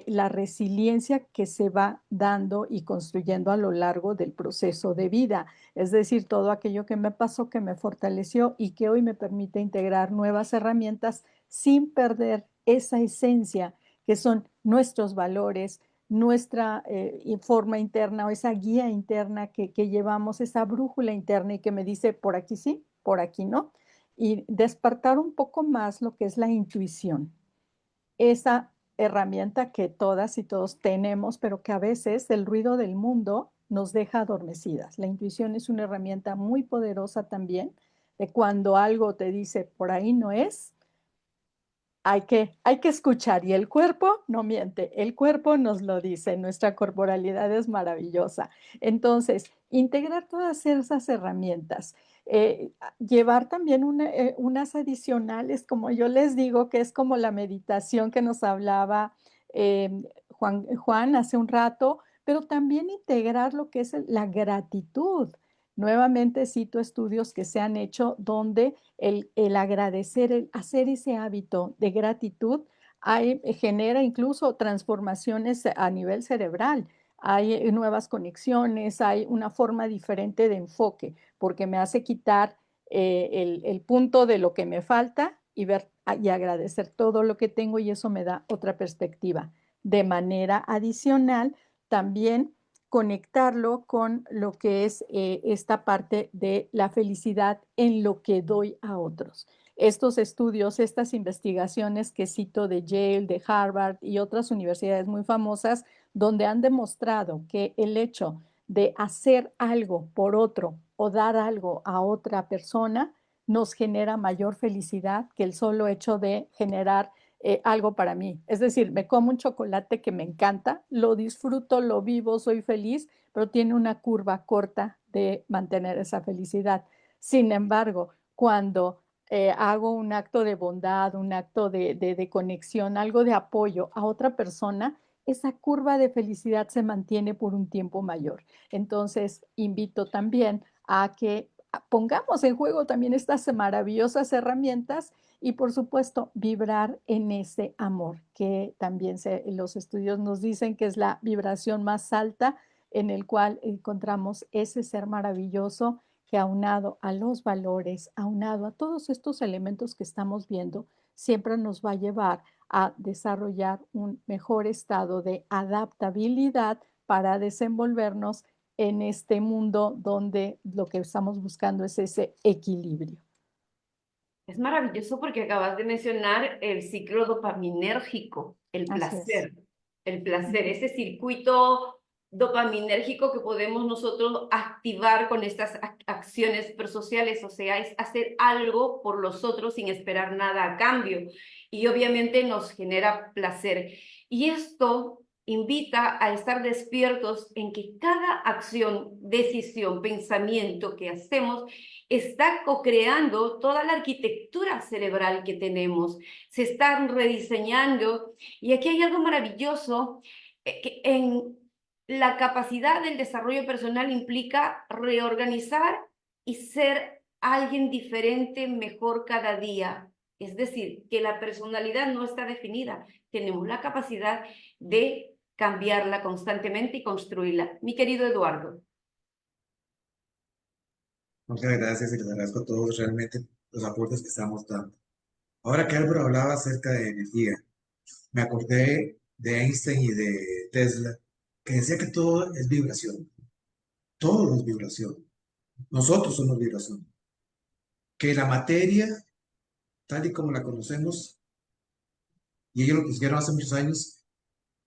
la resiliencia que se va dando y construyendo a lo largo del proceso de vida. Es decir, todo aquello que me pasó, que me fortaleció y que hoy me permite integrar nuevas herramientas sin perder esa esencia que son nuestros valores, nuestra forma interna o esa guía interna que llevamos, esa brújula interna y que me dice por aquí sí, por aquí no, y despertar un poco más lo que es la intuición, esa herramienta que todas y todos tenemos, pero que a veces el ruido del mundo nos deja adormecidas. La intuición es una herramienta muy poderosa también, de cuando algo te dice por ahí no es, hay que escuchar y el cuerpo no miente, el cuerpo nos lo dice, nuestra corporalidad es maravillosa. Entonces, integrar todas esas herramientas, llevar también unas adicionales, como yo les digo, que es como la meditación que nos hablaba Juan hace un rato, pero también integrar lo que es la gratitud. Nuevamente cito estudios que se han hecho donde el agradecer, el hacer ese hábito de gratitud genera incluso transformaciones a nivel cerebral. Hay nuevas conexiones, hay una forma diferente de enfoque, porque me hace quitar el punto de lo que me falta y ver y agradecer todo lo que tengo y eso me da otra perspectiva. De manera adicional, también conectarlo con lo que es esta parte de la felicidad en lo que doy a otros. Estos estudios, estas investigaciones que cito de Yale, de Harvard y otras universidades muy famosas, donde han demostrado que el hecho de hacer algo por otro o dar algo a otra persona nos genera mayor felicidad que el solo hecho de generar algo para mí. Es decir, me como un chocolate que me encanta, lo disfruto, lo vivo, soy feliz, pero tiene una curva corta de mantener esa felicidad. Sin embargo, cuando hago un acto de bondad, un acto de conexión, algo de apoyo a otra persona, esa curva de felicidad se mantiene por un tiempo mayor. Entonces, invito también a que pongamos en juego también estas maravillosas herramientas y, por supuesto, vibrar en ese amor, que también los estudios nos dicen que es la vibración más alta en el cual encontramos ese ser maravilloso que aunado a los valores, aunado a todos estos elementos que estamos viendo, siempre nos va a llevar a desarrollar un mejor estado de adaptabilidad para desenvolvernos en este mundo donde lo que estamos buscando es ese equilibrio. Es maravilloso porque acabas de mencionar el ciclo dopaminérgico, el Así es. placer, ese circuito dopaminérgico que podemos nosotros activar con estas acciones prosociales, o sea, es hacer algo por los otros sin esperar nada a cambio y obviamente nos genera placer. Y esto invita a estar despiertos en que cada acción, decisión, pensamiento que hacemos está co-creando toda la arquitectura cerebral que tenemos, se están rediseñando y aquí hay algo maravilloso que en la capacidad del desarrollo personal implica reorganizar y ser alguien diferente, mejor cada día. Es decir, que la personalidad no está definida, tenemos la capacidad de cambiarla constantemente y construirla. Mi querido Eduardo. Muchas gracias y les agradezco a todos realmente los aportes que estamos dando. Ahora que Álvaro hablaba acerca de energía, me acordé de Einstein y de Tesla, que decía que todo es vibración. Todo es vibración. Nosotros somos vibración. Que la materia, tal y como la conocemos, y ellos lo pusieron hace muchos años,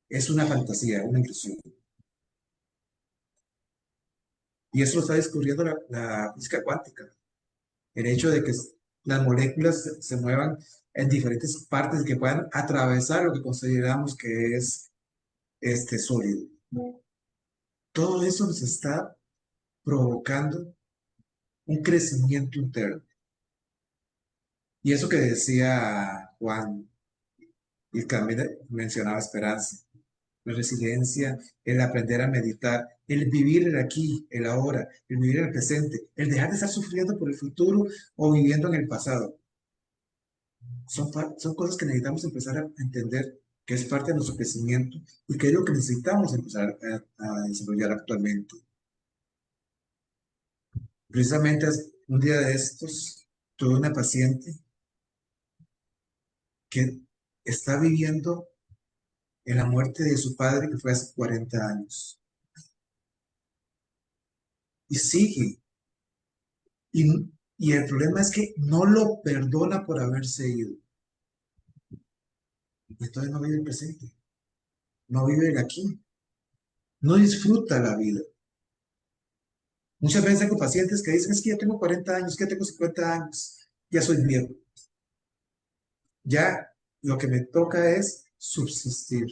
es una fantasía, una ilusión. Y eso lo está descubriendo la física cuántica. El hecho de que las moléculas se muevan en diferentes partes y que puedan atravesar lo que consideramos que es sólido. Todo eso nos está provocando un crecimiento interno. Y eso que decía Juan, y también mencionaba Esperanza, la resiliencia, el aprender a meditar, el vivir el aquí, el ahora, el vivir el presente, el dejar de estar sufriendo por el futuro o viviendo en el pasado. Son cosas que necesitamos empezar a entender que es parte de nuestro crecimiento y que es lo que necesitamos empezar a desarrollar actualmente. Precisamente un día de estos tuve una paciente que está viviendo en la muerte de su padre que fue hace 40 años. Y sigue. Y el problema es que no lo perdona por haberse ido. Entonces no vive el presente. No vive el aquí. No disfruta la vida. Muchas veces tengo pacientes que dicen, es que ya tengo 40 años, que tengo 50 años, ya soy viejo. Ya lo que me toca es subsistir.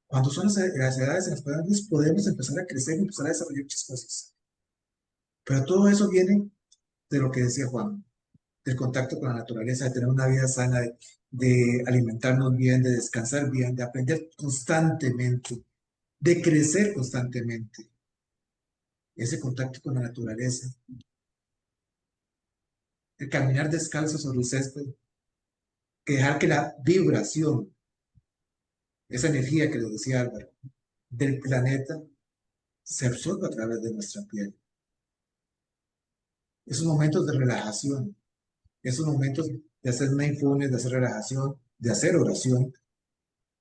Cuando son las edades en las cuales podemos empezar a crecer y empezar a desarrollar muchas cosas. Pero todo eso viene de lo que decía Juan, del contacto con la naturaleza, de tener una vida sana, de alimentarnos bien, de descansar bien, de aprender constantemente, de crecer constantemente. Ese contacto con la naturaleza, el caminar descalzo sobre el césped, que dejar que la vibración, esa energía que les decía Álvaro, del planeta, se absorba a través de nuestra piel. Esos momentos de relajación, esos momentos de hacer mindfulness, de hacer relajación, de hacer oración,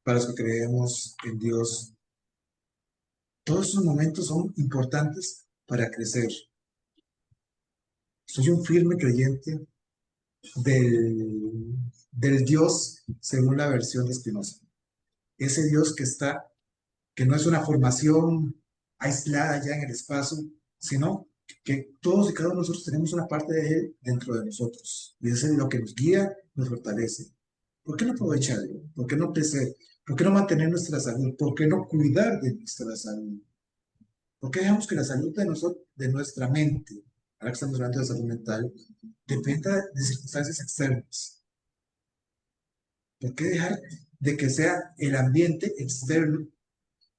para los que creemos en Dios. Todos esos momentos son importantes para crecer. Soy un firme creyente del Dios según la versión de Spinoza. Ese Dios que no es una formación aislada ya en el espacio, sino que todos y cada uno de nosotros tenemos una parte de Él dentro de nosotros. Y eso es lo que nos guía, nos fortalece. ¿Por qué no aprovecharlo? ¿Por qué no crecer? ¿Por qué no mantener nuestra salud? ¿Por qué no cuidar de nuestra salud? ¿Por qué dejamos que la salud de nuestra mente, ahora que estamos hablando de salud mental, dependa de circunstancias externas? ¿Por qué dejar de que sea el ambiente externo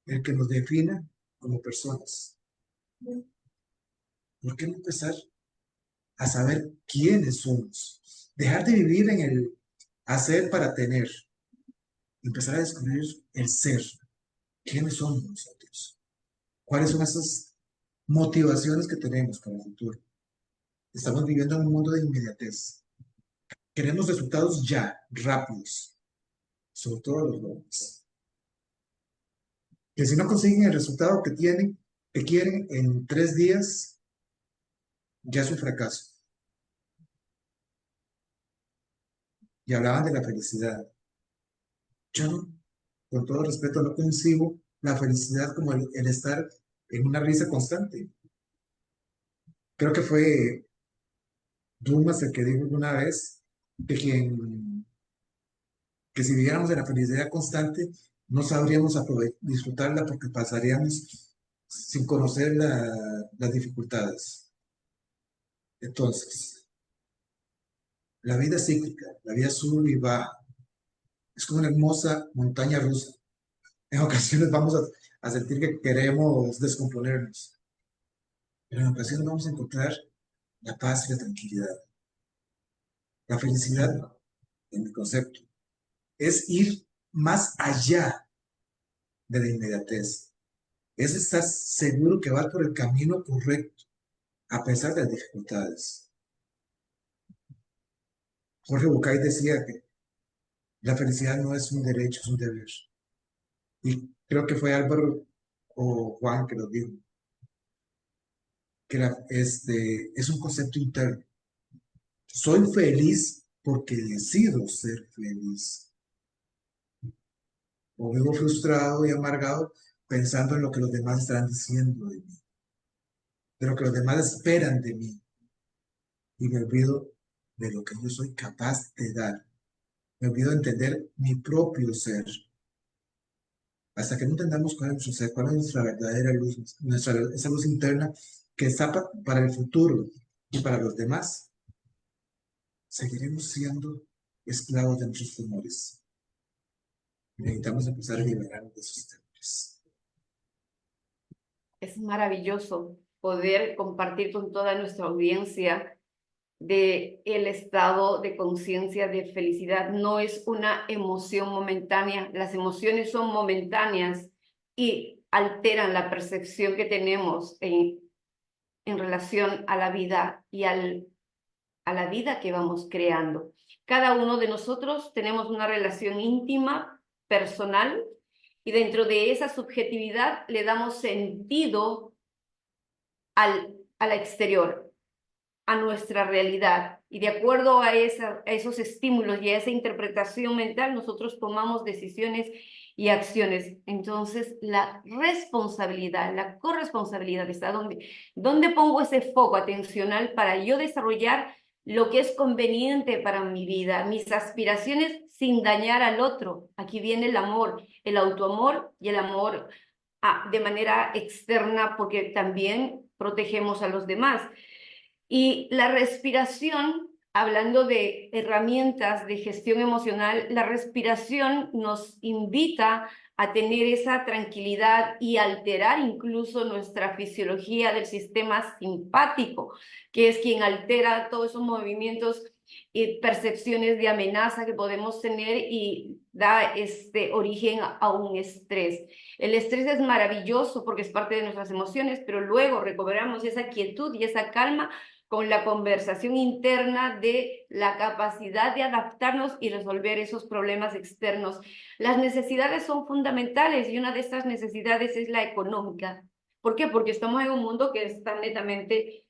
el que nos defina como personas? ¿Por qué no empezar a saber quiénes somos. Dejar de vivir en el hacer para tener. Empezar a descubrir el ser. ¿Quiénes somos nosotros? ¿Cuáles son esas motivaciones que tenemos para el futuro? Estamos viviendo en un mundo de inmediatez. Queremos resultados ya, rápidos, sobre todo los jóvenes. Que si no consiguen el resultado que quieren en 3 días, ya es un fracaso. Y hablaban de la felicidad. Yo no, con todo respeto, no concibo la felicidad como el estar en una risa constante. Creo que fue Dumas el que dijo alguna vez que si viviéramos de la felicidad constante, no sabríamos disfrutarla porque pasaríamos sin conocer las dificultades. Entonces, la vida es cíclica, la vida sube y baja. Es como una hermosa montaña rusa. En ocasiones vamos a sentir que queremos descomponernos, pero en ocasiones vamos a encontrar la paz y la tranquilidad. La felicidad, en mi concepto, es ir más allá de la inmediatez. Es estar seguro que vas por el camino correcto, a pesar de las dificultades. Jorge Bucay decía que la felicidad no es un derecho, es un deber. Y creo que fue Álvaro o Juan que lo dijo, que es un concepto interno. Soy feliz porque decido ser feliz. O vivo frustrado y amargado pensando en lo que los demás están diciendo de mí, de lo que los demás esperan de mí. Y me olvido de lo que yo soy capaz de dar. Me olvido de entender mi propio ser. Hasta que no entendamos cuál es nuestro ser, cuál es nuestra verdadera luz, esa luz interna que está para el futuro y para los demás, seguiremos siendo esclavos de nuestros temores. Necesitamos empezar a liberarnos de esos temores. Es maravilloso poder compartir con toda nuestra audiencia de el estado de conciencia de felicidad. No es una emoción momentánea. Las emociones son momentáneas y alteran la percepción que tenemos en relación a la vida y a la vida que vamos creando. Cada uno de nosotros tenemos una relación íntima, personal, y dentro de esa subjetividad le damos sentido a la exterior, a nuestra realidad. Y de acuerdo a esos estímulos y a esa interpretación mental, nosotros tomamos decisiones y acciones. Entonces, la responsabilidad, la corresponsabilidad está donde pongo ese foco atencional para yo desarrollar lo que es conveniente para mi vida, mis aspiraciones sin dañar al otro. Aquí viene el amor, el autoamor y el amor de manera externa, porque también protegemos a los demás. Y la respiración, hablando de herramientas de gestión emocional, la respiración nos invita a tener esa tranquilidad y alterar incluso nuestra fisiología del sistema simpático, que es quien altera todos esos movimientos y percepciones de amenaza que podemos tener y da origen a un estrés. El estrés es maravilloso porque es parte de nuestras emociones, pero luego recobramos esa quietud y esa calma con la conversación interna de la capacidad de adaptarnos y resolver esos problemas externos. Las necesidades son fundamentales y una de estas necesidades es la económica. ¿Por qué? Porque estamos en un mundo que está netamente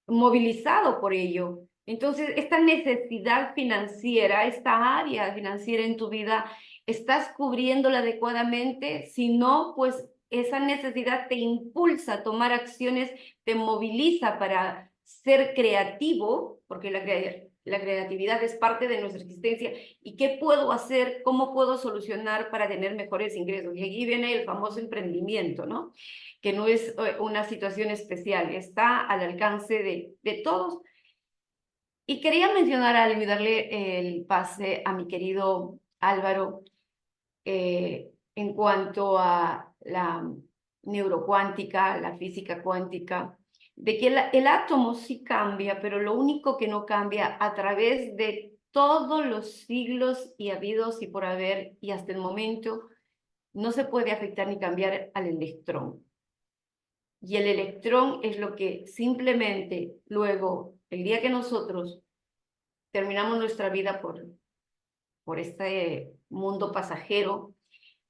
movilizado por ello. Entonces, esta necesidad financiera, esta área financiera en tu vida, ¿estás cubriéndola adecuadamente? Si no, pues esa necesidad te impulsa a tomar acciones, te moviliza para ser creativo, porque la creatividad es parte de nuestra existencia. ¿Y qué puedo hacer? ¿Cómo puedo solucionar para tener mejores ingresos? Y aquí viene el famoso emprendimiento, ¿no? Que no es una situación especial, está al alcance de todos. Y quería mencionar algo y darle el pase a mi querido Álvaro en cuanto a la neurocuántica, la física cuántica. de que el átomo sí cambia, pero lo único que no cambia a través de todos los siglos y habidos y por haber y hasta el momento, no se puede afectar ni cambiar al electrón. Y el electrón es lo que simplemente luego, el día que nosotros terminamos nuestra vida por este mundo pasajero,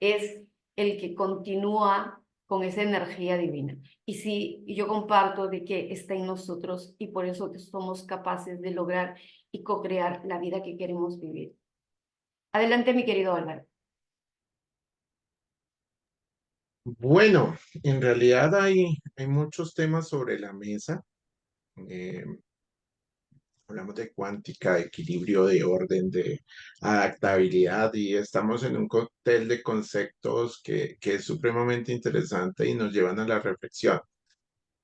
es el que continúa con esa energía divina. Y sí, yo comparto de que está en nosotros y por eso que somos capaces de lograr y co-crear la vida que queremos vivir. Adelante, mi querido Álvaro. Bueno, en realidad hay muchos temas sobre la mesa. Eh, Hablamos de cuántica, de equilibrio, de orden, de adaptabilidad y estamos en un cóctel de conceptos que es supremamente interesante y nos llevan a la reflexión,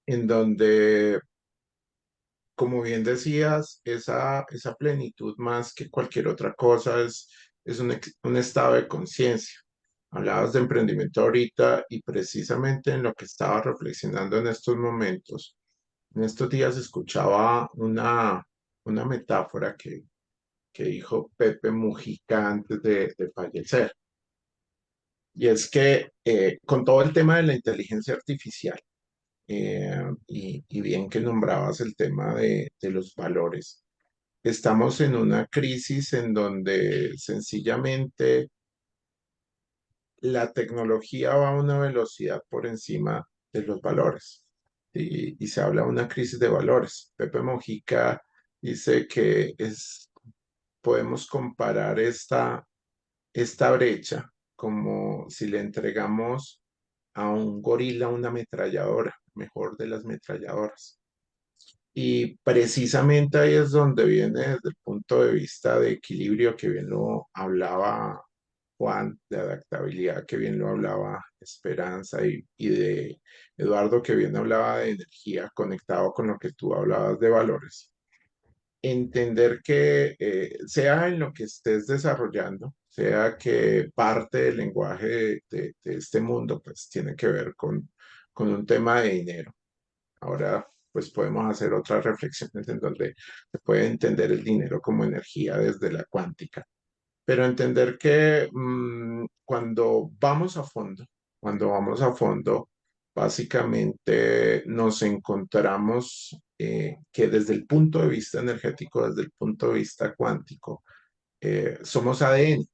en donde, como bien decías, esa plenitud más que cualquier otra cosa es un estado de conciencia. Hablabas de emprendimiento ahorita y precisamente en lo que estaba reflexionando en estos momentos, en estos días escuchaba una metáfora que dijo Pepe Mujica antes de fallecer. Y es que con todo el tema de la inteligencia artificial, y bien que nombrabas el tema de los valores, estamos en una crisis en donde sencillamente la tecnología va a una velocidad por encima de los valores. Y se habla de una crisis de valores. Pepe Mujica dice que podemos comparar esta brecha como si le entregamos a un gorila una ametralladora, mejor de las ametralladoras. Y precisamente ahí es donde viene desde el punto de vista de equilibrio que bien lo hablaba Juan, de adaptabilidad que bien lo hablaba Esperanza y de Eduardo que bien hablaba de energía conectado con lo que tú hablabas de valores. Entender que sea en lo que estés desarrollando, sea que parte del lenguaje de este mundo, pues tiene que ver con un tema de dinero. Ahora, pues podemos hacer otras reflexiones en donde se puede entender el dinero como energía desde la cuántica, pero entender que cuando vamos a fondo, básicamente nos encontramos que desde el punto de vista energético, desde el punto de vista cuántico, somos ADN,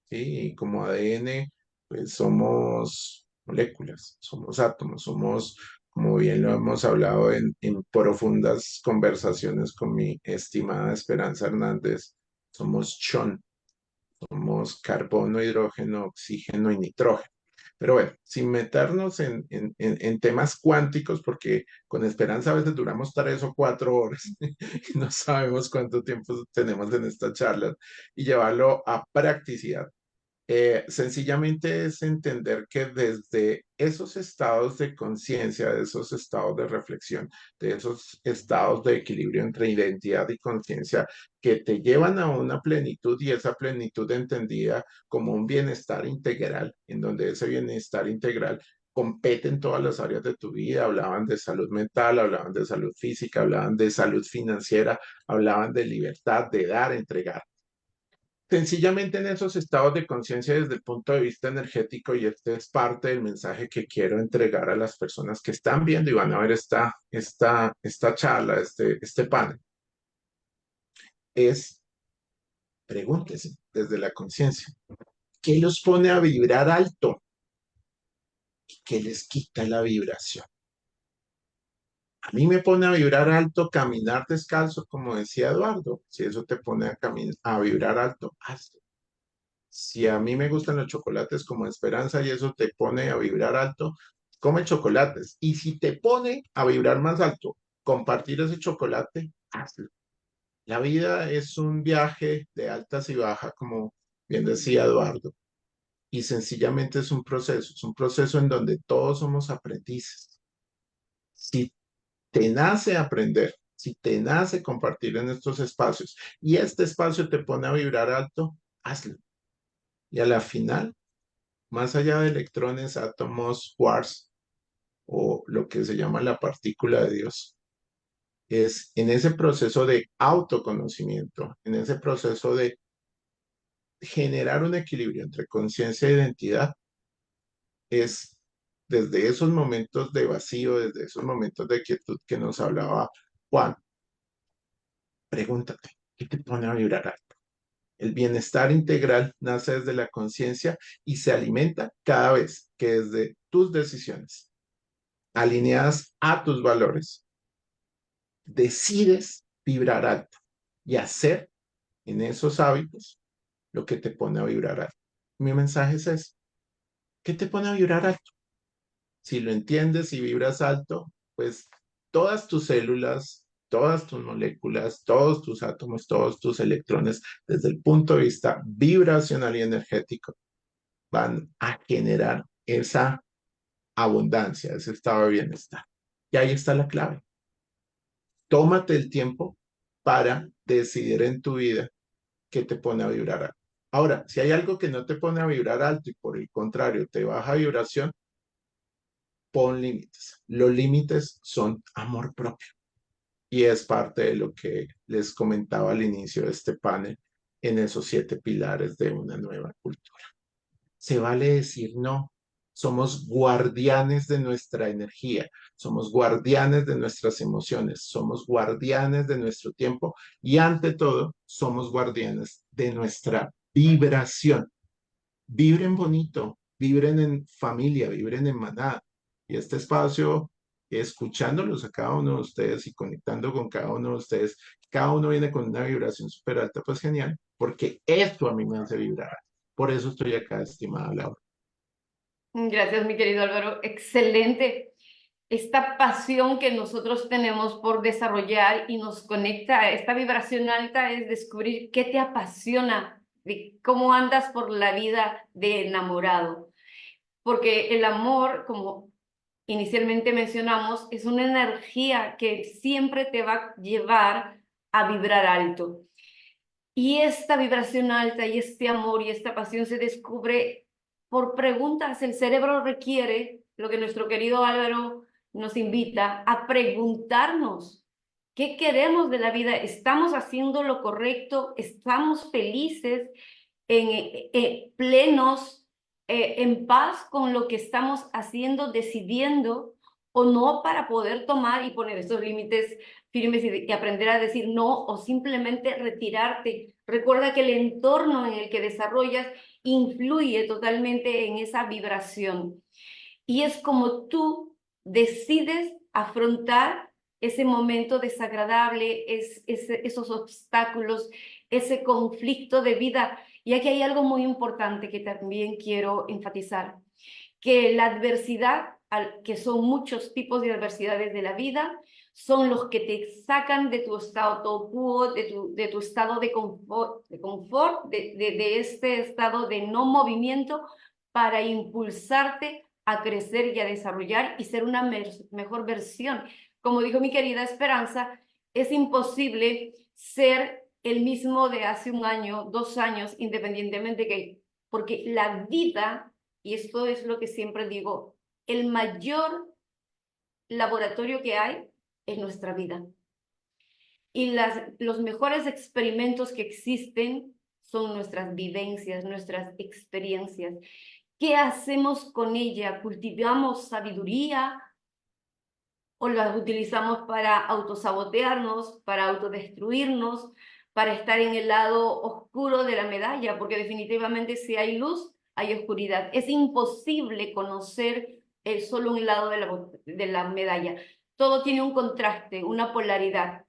¿sí? Y como ADN, pues somos moléculas, somos átomos, somos, como bien lo hemos hablado en profundas conversaciones con mi estimada Esperanza Hernández, somos chon, somos carbono, hidrógeno, oxígeno y nitrógeno. Pero bueno, sin meternos en temas cuánticos, porque con Esperanza a veces duramos 3 o 4 horas y no sabemos cuánto tiempo tenemos en esta charla, y llevarlo a practicidad. Sencillamente es entender que desde esos estados de conciencia, de esos estados de reflexión, de esos estados de equilibrio entre identidad y conciencia que te llevan a una plenitud y esa plenitud entendida como un bienestar integral, en donde ese bienestar integral compete en todas las áreas de tu vida. Hablaban de salud mental, hablaban de salud física, hablaban de salud financiera, hablaban de libertad, de dar, entregar. Sencillamente en esos estados de conciencia desde el punto de vista energético, y este es parte del mensaje que quiero entregar a las personas que están viendo y van a ver esta charla, este panel, es pregúntese desde la conciencia, ¿qué los pone a vibrar alto? ¿Qué les quita la vibración? A mí me pone a vibrar alto caminar descalzo, como decía Eduardo. Si eso te pone a vibrar alto, hazlo. Si a mí me gustan los chocolates como Esperanza y eso te pone a vibrar alto, come chocolates. Y si te pone a vibrar más alto, compartir ese chocolate, hazlo. La vida es un viaje de altas y bajas, como bien decía Eduardo. Y sencillamente es un proceso en donde todos somos aprendices. Si te nace aprender, si te nace compartir en estos espacios y este espacio te pone a vibrar alto, hazlo. Y a la final, más allá de electrones, átomos, quarks o lo que se llama la partícula de Dios, es en ese proceso de autoconocimiento, en ese proceso de generar un equilibrio entre conciencia e identidad, es desde esos momentos de vacío, desde esos momentos de quietud que nos hablaba Juan, pregúntate, ¿qué te pone a vibrar alto? El bienestar integral nace desde la conciencia y se alimenta cada vez que desde tus decisiones, alineadas a tus valores, decides vibrar alto y hacer en esos hábitos lo que te pone a vibrar alto. Mi mensaje es ese. ¿Qué te pone a vibrar alto? Si lo entiendes y vibras alto, pues todas tus células, todas tus moléculas, todos tus átomos, todos tus electrones, desde el punto de vista vibracional y energético, van a generar esa abundancia, ese estado de bienestar. Y ahí está la clave. Tómate el tiempo para decidir en tu vida qué te pone a vibrar alto. Ahora, si hay algo que no te pone a vibrar alto y por el contrario te baja vibración, pon límites. Los límites son amor propio y es parte de lo que les comentaba al inicio de este panel en esos 7 pilares de una nueva cultura. Se vale decir no. Somos guardianes de nuestra energía, somos guardianes de nuestras emociones, somos guardianes de nuestro tiempo y ante todo somos guardianes de nuestra vibración. Vibren bonito, vibren en familia, vibren en manada. Y este espacio, escuchándolos a cada uno de ustedes y conectando con cada uno de ustedes, cada uno viene con una vibración súper alta, pues genial, porque esto a mí me hace vibrar. Por eso estoy acá, estimada Laura. Gracias, mi querido Álvaro. Excelente. Esta pasión que nosotros tenemos por desarrollar y nos conecta, esta vibración alta es descubrir qué te apasiona, de cómo andas por la vida de enamorado. Porque el amor, como inicialmente mencionamos, es una energía que siempre te va a llevar a vibrar alto. Y esta vibración alta y este amor y esta pasión se descubre por preguntas. El cerebro requiere, lo que nuestro querido Álvaro nos invita, a preguntarnos qué queremos de la vida. ¿Estamos haciendo lo correcto? ¿Estamos felices, plenos, en paz con lo que estamos haciendo, decidiendo o no, para poder tomar y poner esos límites firmes y aprender a decir no o simplemente retirarte? Recuerda que el entorno en el que desarrollas influye totalmente en esa vibración y es como tú decides afrontar ese momento desagradable, esos obstáculos, ese conflicto de vida. Y aquí hay algo muy importante que también quiero enfatizar, que la adversidad, que son muchos tipos de adversidades de la vida, son los que te sacan de tu estado quo, de tu estado de confort, de este estado de no movimiento, para impulsarte a crecer y a desarrollar y ser una mejor versión. Como dijo mi querida Esperanza, es imposible ser el mismo de hace un año, 2 años, independientemente porque la vida, y esto es lo que siempre digo, el mayor laboratorio que hay es nuestra vida. Y los mejores experimentos que existen son nuestras vivencias, nuestras experiencias. ¿Qué hacemos con ella? ¿Cultivamos sabiduría o las utilizamos para autosabotearnos, para autodestruirnos, para estar en el lado oscuro de la medalla? Porque definitivamente si hay luz, hay oscuridad. Es imposible conocer solo un lado de la medalla. Todo tiene un contraste, una polaridad.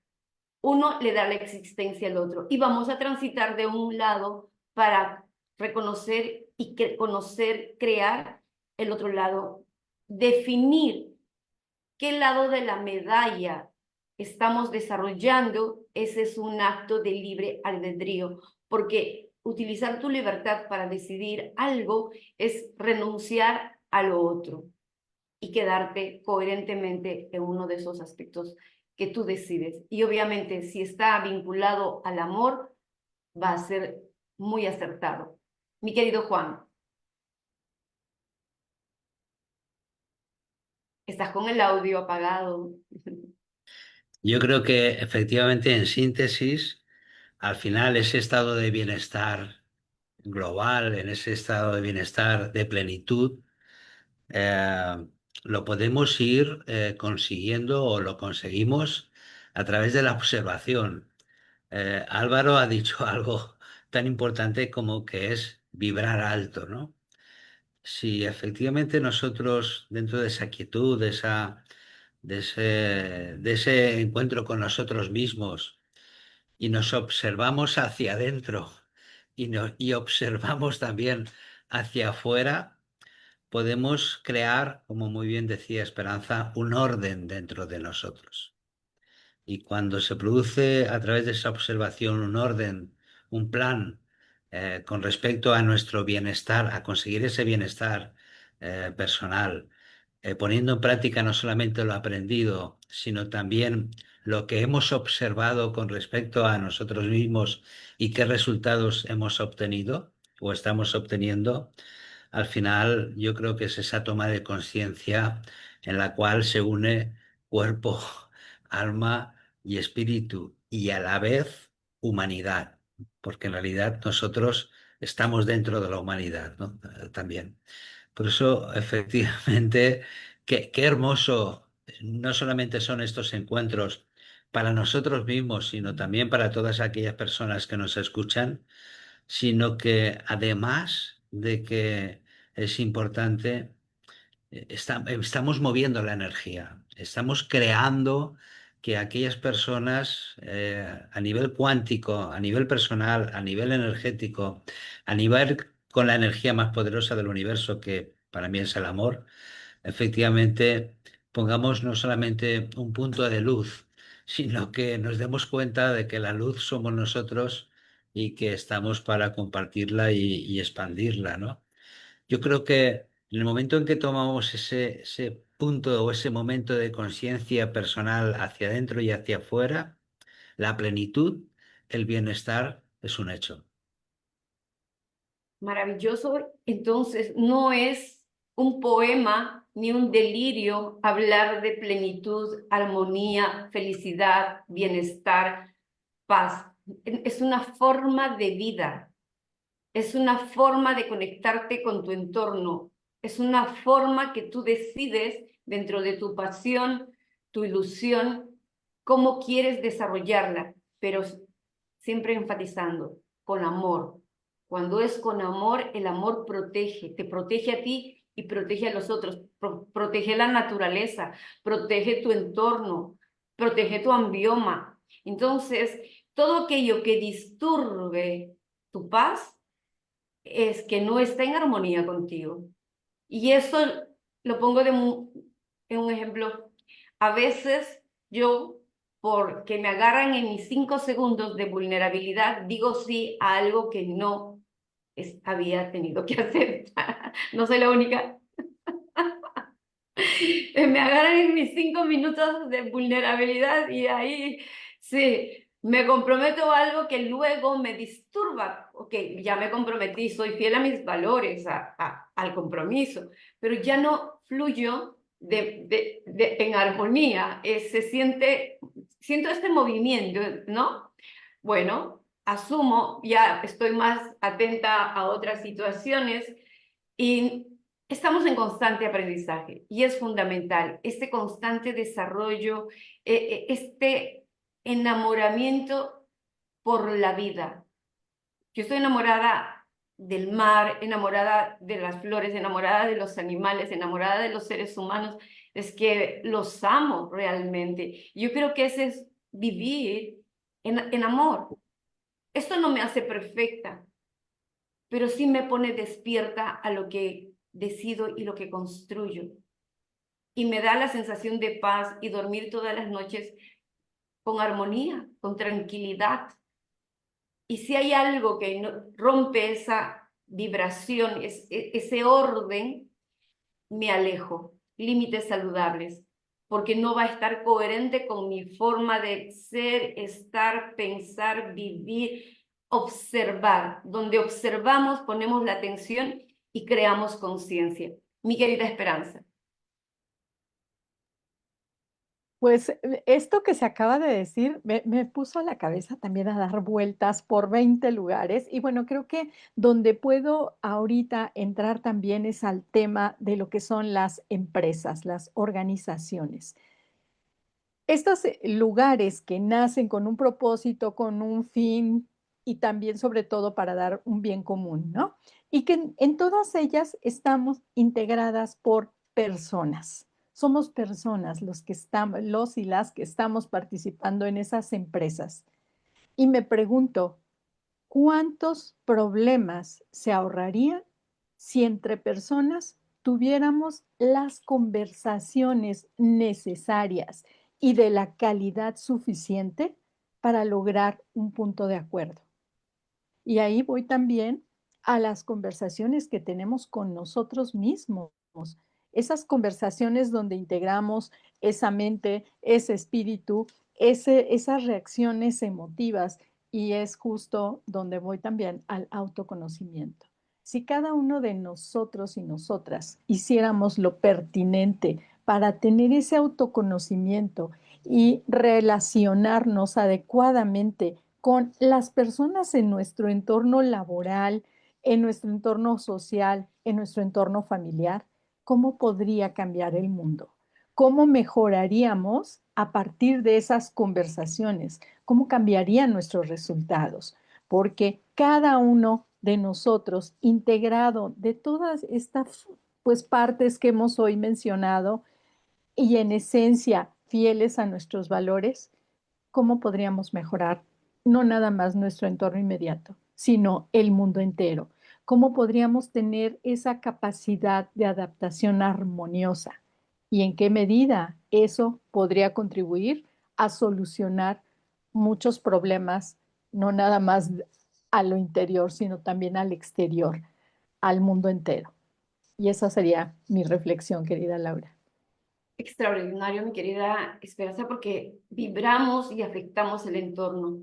Uno le da la existencia al otro y vamos a transitar de un lado para reconocer y conocer, crear el otro lado, definir qué lado de la medalla estamos desarrollando. Ese es un acto de libre albedrío, porque utilizar tu libertad para decidir algo es renunciar a lo otro y quedarte coherentemente en uno de esos aspectos que tú decides. Y obviamente, si está vinculado al amor, va a ser muy acertado. Mi querido Juan, estás con el audio apagado. Yo creo que efectivamente, en síntesis, al final ese estado de bienestar global, en ese estado de bienestar de plenitud, eh, lo podemos ir consiguiendo o lo conseguimos a través de la observación. Álvaro ha dicho algo tan importante como que es vibrar alto, ¿no? Si efectivamente nosotros, dentro de esa quietud, de ese encuentro con nosotros mismos, y nos observamos hacia adentro y observamos también hacia afuera, podemos crear, como muy bien decía Esperanza, un orden dentro de nosotros. Y cuando se produce a través de esa observación un orden, un plan con respecto a nuestro bienestar, a conseguir ese bienestar personal, poniendo en práctica no solamente lo aprendido, sino también lo que hemos observado con respecto a nosotros mismos y qué resultados hemos obtenido o estamos obteniendo, al final yo creo que es esa toma de conciencia en la cual se une cuerpo, alma y espíritu, y a la vez humanidad, porque en realidad nosotros estamos dentro de la humanidad, ¿no? También. Por eso, efectivamente, qué hermoso, no solamente son estos encuentros para nosotros mismos, sino también para todas aquellas personas que nos escuchan, sino que además de que es importante, estamos moviendo la energía, estamos creando que aquellas personas a nivel cuántico, a nivel personal, a nivel energético, a nivel con la energía más poderosa del universo, que para mí es el amor, efectivamente pongamos no solamente un punto de luz, sino que nos demos cuenta de que la luz somos nosotros y que estamos para compartirla y expandirla, ¿no? Yo creo que en el momento en que tomamos ese punto o ese momento de conciencia personal hacia adentro y hacia afuera, la plenitud, el bienestar es un hecho. Maravilloso. Entonces, no es un poema ni un delirio hablar de plenitud, armonía, felicidad, bienestar, paz. Es una forma de vida. Es una forma de conectarte con tu entorno. Es una forma que tú decides dentro de tu pasión, tu ilusión, cómo quieres desarrollarla, pero siempre enfatizando con amor. Cuando es con amor, el amor protege, te protege a ti y protege a los otros, protege la naturaleza, protege tu entorno, protege tu ambioma. Entonces, todo aquello que disturbe tu paz es que no está en armonía contigo. Y eso lo pongo en un ejemplo. A veces yo, porque me agarran en mis 5 segundos de vulnerabilidad, digo sí a algo que no había tenido que hacer. No soy la única. Me agarran en mis 5 minutos de vulnerabilidad y ahí sí, me comprometo a algo que luego me disturba. Ok, ya me comprometí, soy fiel a mis valores, al compromiso, pero ya no fluyo en armonía. Siento este movimiento, ¿no? Bueno, asumo, ya estoy más atenta a otras situaciones y estamos en constante aprendizaje y es fundamental este constante desarrollo, este enamoramiento por la vida. Yo estoy enamorada del mar, enamorada de las flores, enamorada de los animales, enamorada de los seres humanos. Es que los amo realmente. Yo creo que ese es vivir en amor. Esto no me hace perfecta, pero sí me pone despierta a lo que decido y lo que construyo. Y me da la sensación de paz y dormir todas las noches con armonía, con tranquilidad. Y si hay algo que rompe esa vibración, ese orden, me alejo. Límites saludables, porque no va a estar coherente con mi forma de ser, estar, pensar, vivir, observar. Donde observamos, ponemos la atención y creamos conciencia. Mi querida Esperanza. Pues esto que se acaba de decir me puso la cabeza también a dar vueltas por 20 lugares y bueno, creo que donde puedo ahorita entrar también es al tema de lo que son las empresas, las organizaciones. Estos lugares que nacen con un propósito, con un fin y también sobre todo para dar un bien común, ¿no? Y que en todas ellas estamos integradas por personas. Somos personas los que estamos, los y las que estamos participando en esas empresas. Y me pregunto, ¿cuántos problemas se ahorrarían si entre personas tuviéramos las conversaciones necesarias y de la calidad suficiente para lograr un punto de acuerdo? Y ahí voy también a las conversaciones que tenemos con nosotros mismos, esas conversaciones donde integramos esa mente, ese espíritu, esas reacciones emotivas y es justo donde voy también al autoconocimiento. Si cada uno de nosotros y nosotras hiciéramos lo pertinente para tener ese autoconocimiento y relacionarnos adecuadamente con las personas en nuestro entorno laboral, en nuestro entorno social, en nuestro entorno familiar, ¿cómo podría cambiar el mundo? ¿Cómo mejoraríamos a partir de esas conversaciones? ¿Cómo cambiarían nuestros resultados? Porque cada uno de nosotros, integrado de todas estas pues, partes que hemos hoy mencionado y en esencia fieles a nuestros valores, ¿cómo podríamos mejorar no nada más nuestro entorno inmediato, sino el mundo entero? ¿Cómo podríamos tener esa capacidad de adaptación armoniosa? ¿Y en qué medida eso podría contribuir a solucionar muchos problemas, no nada más a lo interior, sino también al exterior, al mundo entero? Y esa sería mi reflexión, querida Laura. Extraordinario, mi querida Esperanza, porque vibramos y afectamos el entorno.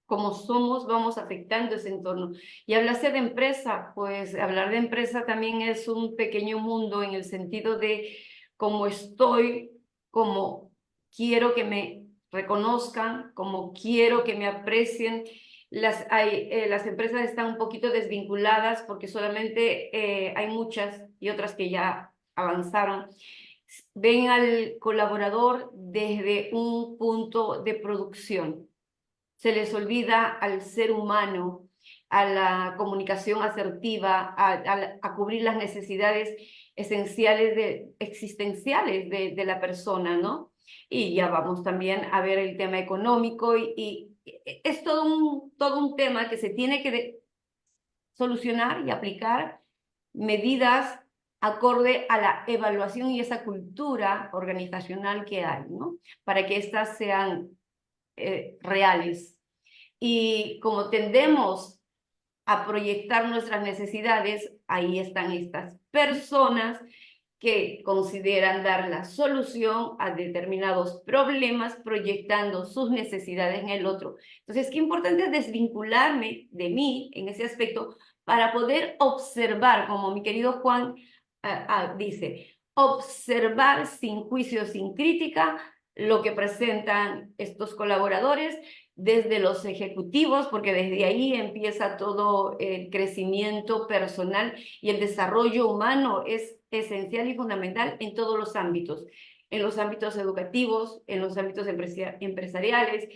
Como somos, vamos afectando ese entorno. Y hablaste de empresa, pues hablar de empresa también es un pequeño mundo en el sentido de cómo estoy, cómo quiero que me reconozcan, cómo quiero que me aprecien. Las empresas están un poquito desvinculadas porque solamente hay muchas y otras que ya avanzaron ven al colaborador desde un punto de producción. Se les olvida al ser humano, a la comunicación asertiva, a cubrir las necesidades esenciales, existenciales de la persona, ¿no? Y ya vamos también a ver el tema económico y es todo un tema que se tiene que solucionar y aplicar medidas acorde a la evaluación y esa cultura organizacional que hay, ¿no? Para que éstas sean reales. Y como tendemos a proyectar nuestras necesidades, ahí están estas personas que consideran dar la solución a determinados problemas proyectando sus necesidades en el otro. Entonces, qué importante es desvincularme de mí en ese aspecto para poder observar, como mi querido Juan dice, observar sin juicio, sin crítica, lo que presentan estos colaboradores desde los ejecutivos, porque desde ahí empieza todo el crecimiento personal y el desarrollo humano es esencial y fundamental en todos los ámbitos, en los ámbitos educativos, en los ámbitos empresariales,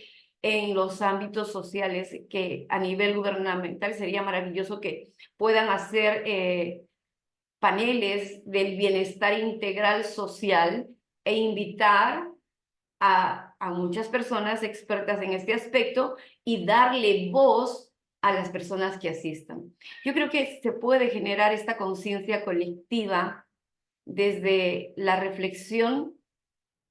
en los ámbitos sociales, que a nivel gubernamental sería maravilloso que puedan hacer paneles del bienestar integral social e invitar a muchas personas expertas en este aspecto y darle voz a las personas que asistan. Yo creo que se puede generar esta conciencia colectiva desde la reflexión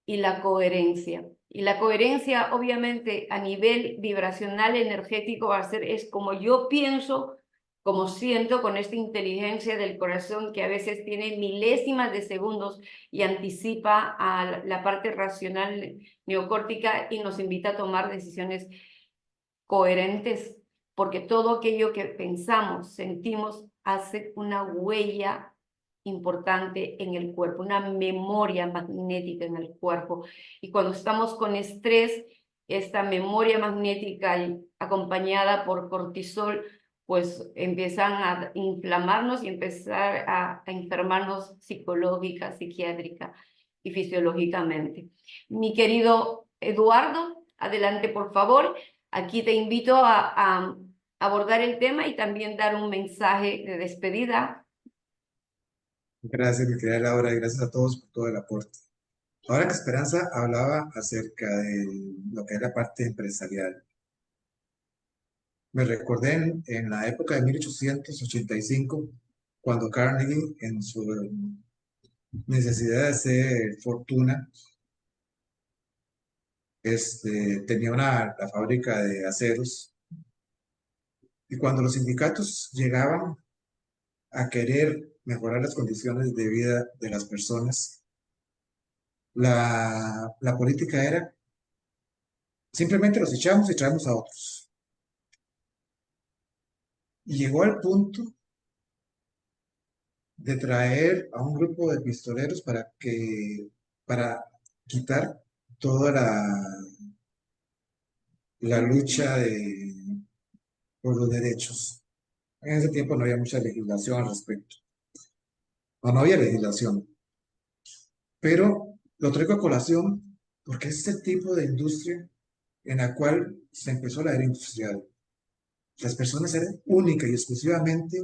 y la coherencia. Y la coherencia, obviamente, a nivel vibracional, energético, va a ser, es como yo pienso, como siento, con esta inteligencia del corazón que a veces tiene milésimas de segundos y anticipa a la parte racional neocórtica y nos invita a tomar decisiones coherentes, porque todo aquello que pensamos, sentimos, hace una huella importante en el cuerpo, una memoria magnética en el cuerpo. Y cuando estamos con estrés, esta memoria magnética acompañada por cortisol, pues empiezan a inflamarnos y empezar a enfermarnos psicológica, psiquiátrica y fisiológicamente. Mi querido Eduardo, adelante por favor. Aquí te invito a abordar el tema y también dar un mensaje de despedida. Gracias, mi querida Laura, y gracias a todos por todo el aporte. Ahora que Esperanza hablaba acerca de lo que es la parte empresarial, me recordé en la época de 1885, cuando Carnegie, en su necesidad de hacer fortuna, tenía la fábrica de aceros, y cuando los sindicatos llegaban a querer mejorar las condiciones de vida de las personas, la política era simplemente los echamos y traemos a otros. Y llegó al punto de traer a un grupo de pistoleros para quitar toda la lucha por los derechos. En ese tiempo no había mucha legislación al respecto, o no había legislación, pero lo traigo a colación porque es el tipo de industria en la cual se empezó la era industrial. Las personas eran únicas y exclusivamente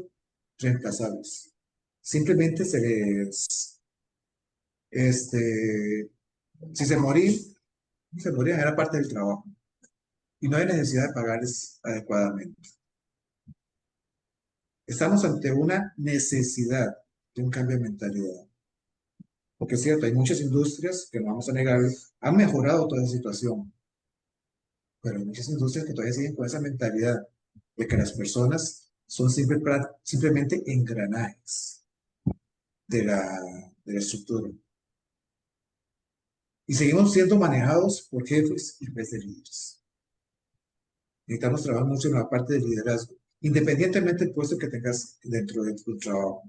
reemplazables. Simplemente si se morían, era parte del trabajo. Y no hay necesidad de pagarles adecuadamente. Estamos ante una necesidad de un cambio de mentalidad. Porque es cierto, hay muchas industrias que no vamos a negar, han mejorado toda esa situación. Pero hay muchas industrias que todavía siguen con esa mentalidad de que las personas son simplemente engranajes de la estructura. Y seguimos siendo manejados por jefes en vez de líderes. Necesitamos trabajar mucho en la parte del liderazgo, independientemente del puesto que tengas dentro de tu trabajo.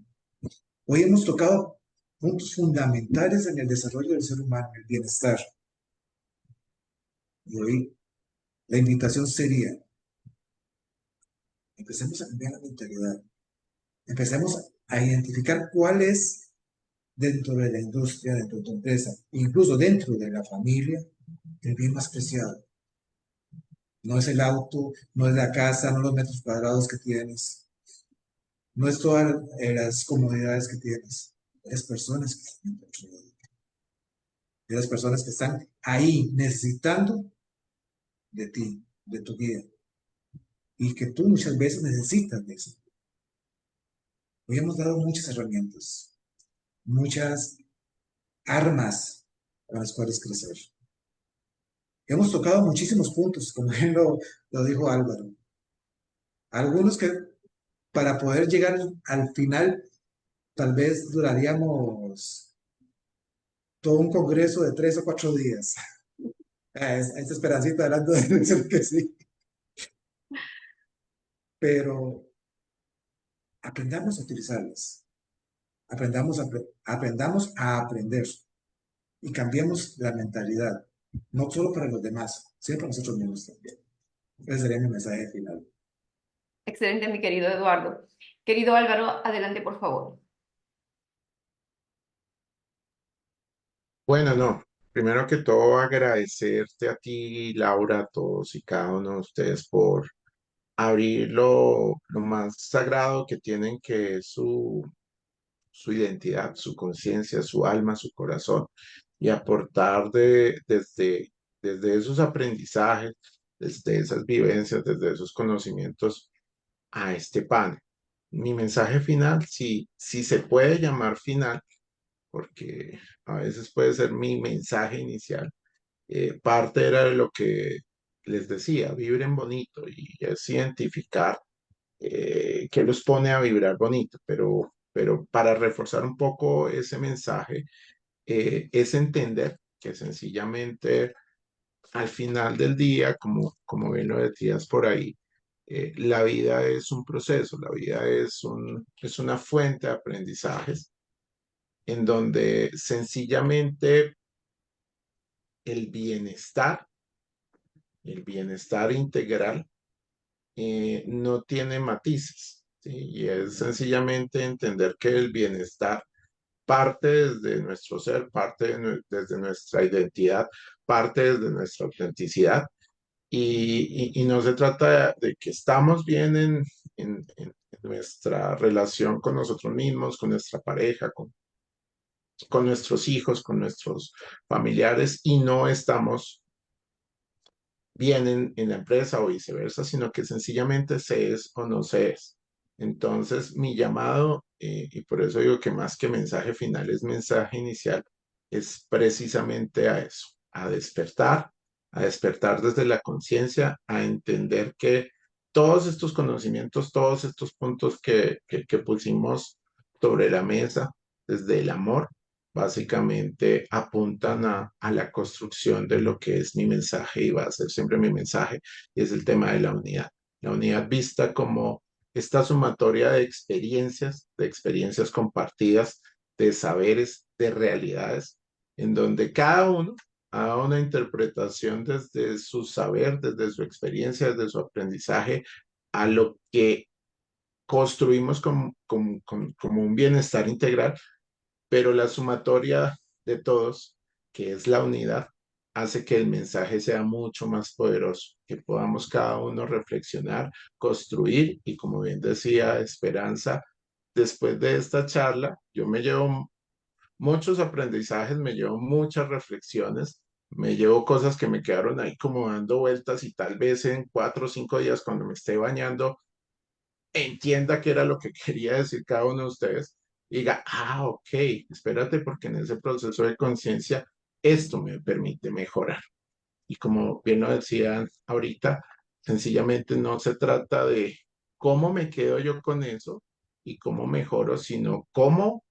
Hoy hemos tocado puntos fundamentales en el desarrollo del ser humano, el bienestar. Y hoy la invitación sería, empecemos a cambiar la mentalidad, empecemos a identificar cuál es dentro de la industria, dentro de tu empresa, incluso dentro de la familia, el bien más preciado. No es el auto, no es la casa, no los metros cuadrados que tienes, no es todas las comodidades que tienes, es personas que están dentro de ti. Y las personas que están ahí necesitando de ti, de tu vida, y que tú muchas veces necesitas de eso. Hoy hemos dado muchas herramientas, muchas armas con las cuales crecer. Hemos tocado muchísimos puntos, como bien lo dijo Álvaro. Algunos que para poder llegar al final, tal vez duraríamos todo un congreso de 3 o 4 días. Esta Esperancita hablando de eso que sí. Pero aprendamos a utilizarlas. Aprendamos a aprender y cambiemos la mentalidad, no solo para los demás, sino para nosotros mismos también. Ese sería mi mensaje final. Excelente, mi querido Eduardo. Querido Álvaro, adelante, por favor. Bueno, no. Primero que todo, agradecerte a ti, Laura, a todos y cada uno de ustedes por abrir lo más sagrado que tienen, que es su identidad, su conciencia, su alma, su corazón, y aportar desde esos aprendizajes, desde esas vivencias, desde esos conocimientos a este panel. Mi mensaje final, si se puede llamar final, porque a veces puede ser mi mensaje inicial, parte era de lo que les decía, vibren bonito y es identificar qué los pone a vibrar bonito, pero para reforzar un poco ese mensaje, es entender que sencillamente al final del día, como bien lo decías por ahí, la vida es un proceso, la vida es una fuente de aprendizajes en donde sencillamente el bienestar integral no tiene matices, ¿sí? Y es sencillamente entender que el bienestar parte desde nuestro ser, parte desde nuestra identidad, parte desde nuestra autenticidad. Y no se trata de que estamos bien en nuestra relación con nosotros mismos, con nuestra pareja, con nuestros hijos, con nuestros familiares y no estamos bien en la empresa o viceversa, sino que sencillamente se es o no se es. Entonces, mi llamado, y por eso digo que más que mensaje final es mensaje inicial, es precisamente a eso, a despertar desde la conciencia, a entender que todos estos conocimientos, todos estos puntos que pusimos sobre la mesa desde el amor, básicamente apuntan a la construcción de lo que es mi mensaje y va a ser siempre mi mensaje, y es el tema de la unidad. La unidad vista como esta sumatoria de experiencias compartidas, de saberes, de realidades, en donde cada uno haga una interpretación desde su saber, desde su experiencia, desde su aprendizaje, a lo que construimos como un bienestar integral, pero la sumatoria de todos, que es la unidad, hace que el mensaje sea mucho más poderoso, que podamos cada uno reflexionar, construir y como bien decía Esperanza, después de esta charla, yo me llevo muchos aprendizajes, me llevo muchas reflexiones, me llevo cosas que me quedaron ahí como dando vueltas y tal vez en 4 o 5 días cuando me esté bañando entienda qué era lo que quería decir cada uno de ustedes y diga, ok, espérate, porque en ese proceso de conciencia esto me permite mejorar. Y como bien lo decían ahorita, sencillamente no se trata de cómo me quedo yo con eso y cómo mejoro, sino cómo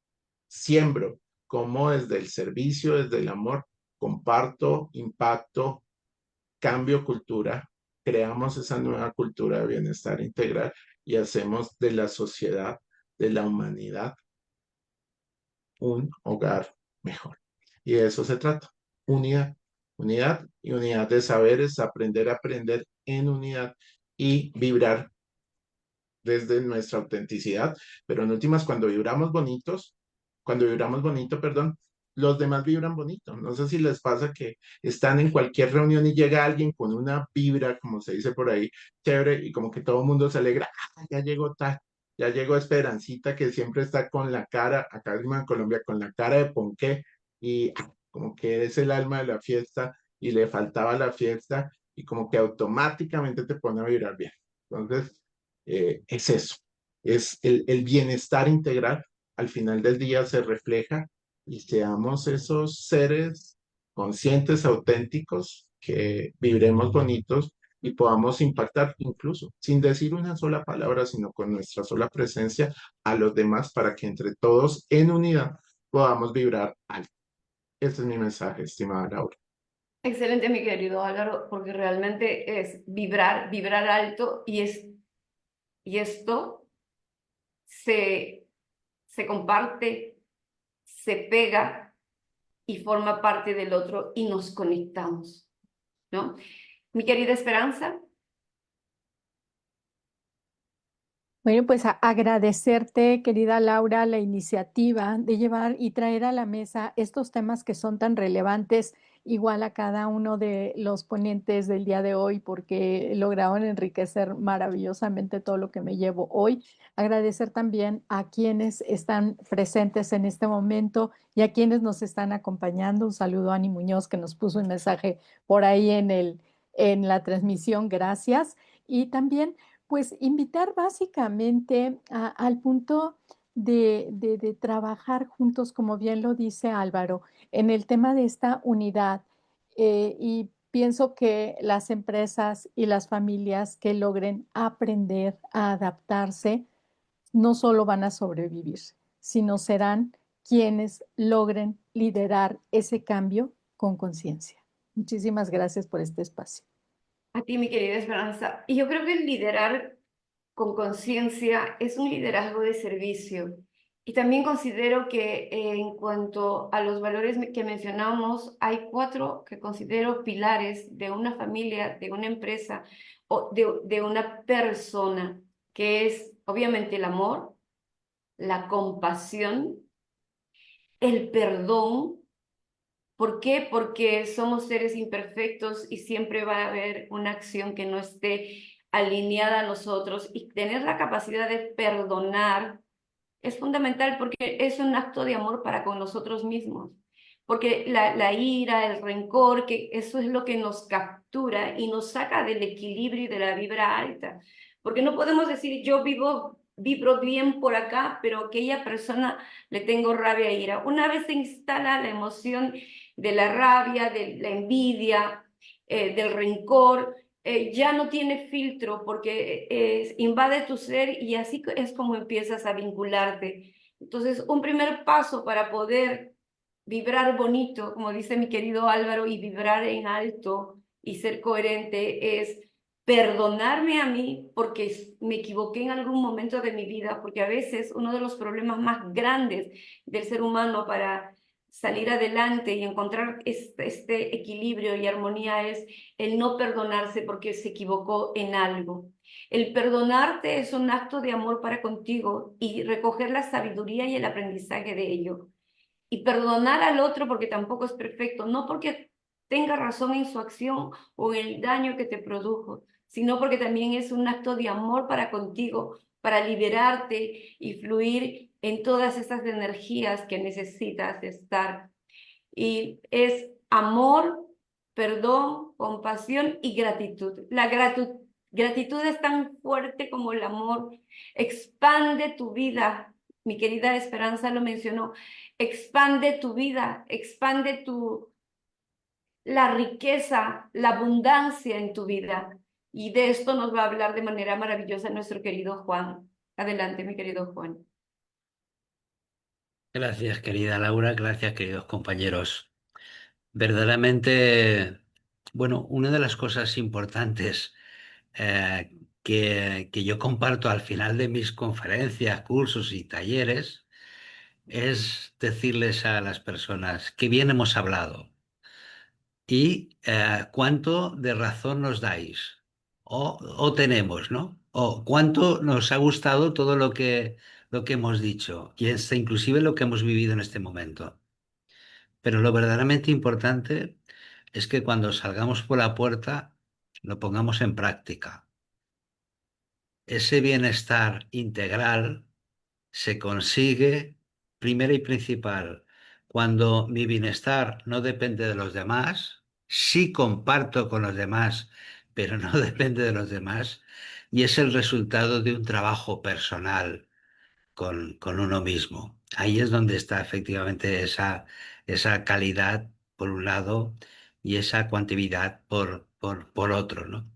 siembro, cómo desde el servicio, desde el amor, comparto, impacto, cambio cultura, creamos esa nueva cultura de bienestar integral y hacemos de la sociedad, de la humanidad, un hogar mejor. Y de eso se trata, unidad, unidad y unidad de saberes, aprender a aprender en unidad y vibrar desde nuestra autenticidad, pero en últimas, cuando vibramos bonito, perdón, los demás vibran bonito. No sé si les pasa que están en cualquier reunión y llega alguien con una vibra, como se dice por ahí, chévere, y como que todo el mundo se alegra, ya llegó tal, ya llegó Esperancita, que siempre está con la cara, acá mismo en Colombia, con la cara de ponqué, y como que es el alma de la fiesta, y le faltaba la fiesta, y como que automáticamente te pone a vibrar bien. Entonces, es eso, es el bienestar integral. Al final del día se refleja y seamos esos seres conscientes, auténticos, que vibremos bonitos y podamos impactar incluso sin decir una sola palabra, sino con nuestra sola presencia a los demás para que entre todos en unidad podamos vibrar alto. Ese es mi mensaje, estimada Laura. Excelente, mi querido Álvaro, porque realmente es vibrar, vibrar alto y esto se comparte, se pega y forma parte del otro y nos conectamos, ¿no? Mi querida Esperanza. Bueno, pues agradecerte, querida Laura, la iniciativa de llevar y traer a la mesa estos temas que son tan relevantes, igual a cada uno de los ponentes del día de hoy, porque lograron enriquecer maravillosamente todo lo que me llevo hoy. Agradecer también a quienes están presentes en este momento y a quienes nos están acompañando. Un saludo a Ani Muñoz, que nos puso un mensaje por ahí en la transmisión. Gracias. Y también pues invitar básicamente al punto de trabajar juntos, como bien lo dice Álvaro, en el tema de esta unidad. Y pienso que las empresas y las familias que logren aprender a adaptarse no solo van a sobrevivir, sino serán quienes logren liderar ese cambio con conciencia. Muchísimas gracias por este espacio. A ti, mi querida Esperanza. Y yo creo que el liderar con conciencia es un liderazgo de servicio. Y también considero que en cuanto a los valores que mencionamos, hay 4 que considero pilares de una familia, de una empresa o de una persona, que es obviamente el amor, la compasión, el perdón. ¿Por qué? Porque somos seres imperfectos y siempre va a haber una acción que no esté alineada a nosotros, y tener la capacidad de perdonar es fundamental porque es un acto de amor para con nosotros mismos. Porque la ira, el rencor, que eso es lo que nos captura y nos saca del equilibrio y de la vibra alta. Porque no podemos decir, yo vibro bien por acá, pero a aquella persona le tengo rabia e ira. Una vez se instala la emoción de la rabia, de la envidia, del rencor, ya no tiene filtro porque invade tu ser, y así es como empiezas a vincularte. Entonces, un primer paso para poder vibrar bonito, como dice mi querido Álvaro, y vibrar en alto y ser coherente, es perdonarme a mí porque me equivoqué en algún momento de mi vida, porque a veces uno de los problemas más grandes del ser humano para salir adelante y encontrar este equilibrio y armonía es el no perdonarse porque se equivocó en algo. El perdonarte es un acto de amor para contigo y recoger la sabiduría y el aprendizaje de ello. Y perdonar al otro porque tampoco es perfecto, no porque tenga razón en su acción o en el daño que te produjo, sino porque también es un acto de amor para contigo, para liberarte y fluir en todas esas energías que necesitas estar. Y es amor, perdón, compasión y gratitud. La gratitud es tan fuerte como el amor. Expande tu vida. Mi querida Esperanza lo mencionó. Expande tu vida, expande la riqueza, la abundancia en tu vida. Y de esto nos va a hablar de manera maravillosa nuestro querido Juan. Adelante, mi querido Juan. Gracias, querida Laura, gracias, queridos compañeros. Verdaderamente, bueno, una de las cosas importantes que yo comparto al final de mis conferencias, cursos y talleres es decirles a las personas que bien hemos hablado y cuánto de razón nos dais o tenemos, ¿no? O cuánto nos ha gustado todo lo que hemos dicho y hasta inclusive lo que hemos vivido en este momento. Pero lo verdaderamente importante es que cuando salgamos por la puerta lo pongamos en práctica. Ese bienestar integral se consigue, primero y principal, cuando mi bienestar no depende de los demás, sí comparto con los demás, pero no depende de los demás, y es el resultado de un trabajo personal con uno mismo. Ahí es donde está efectivamente esa calidad, por un lado, y esa cuantitatividad por otro, ¿no?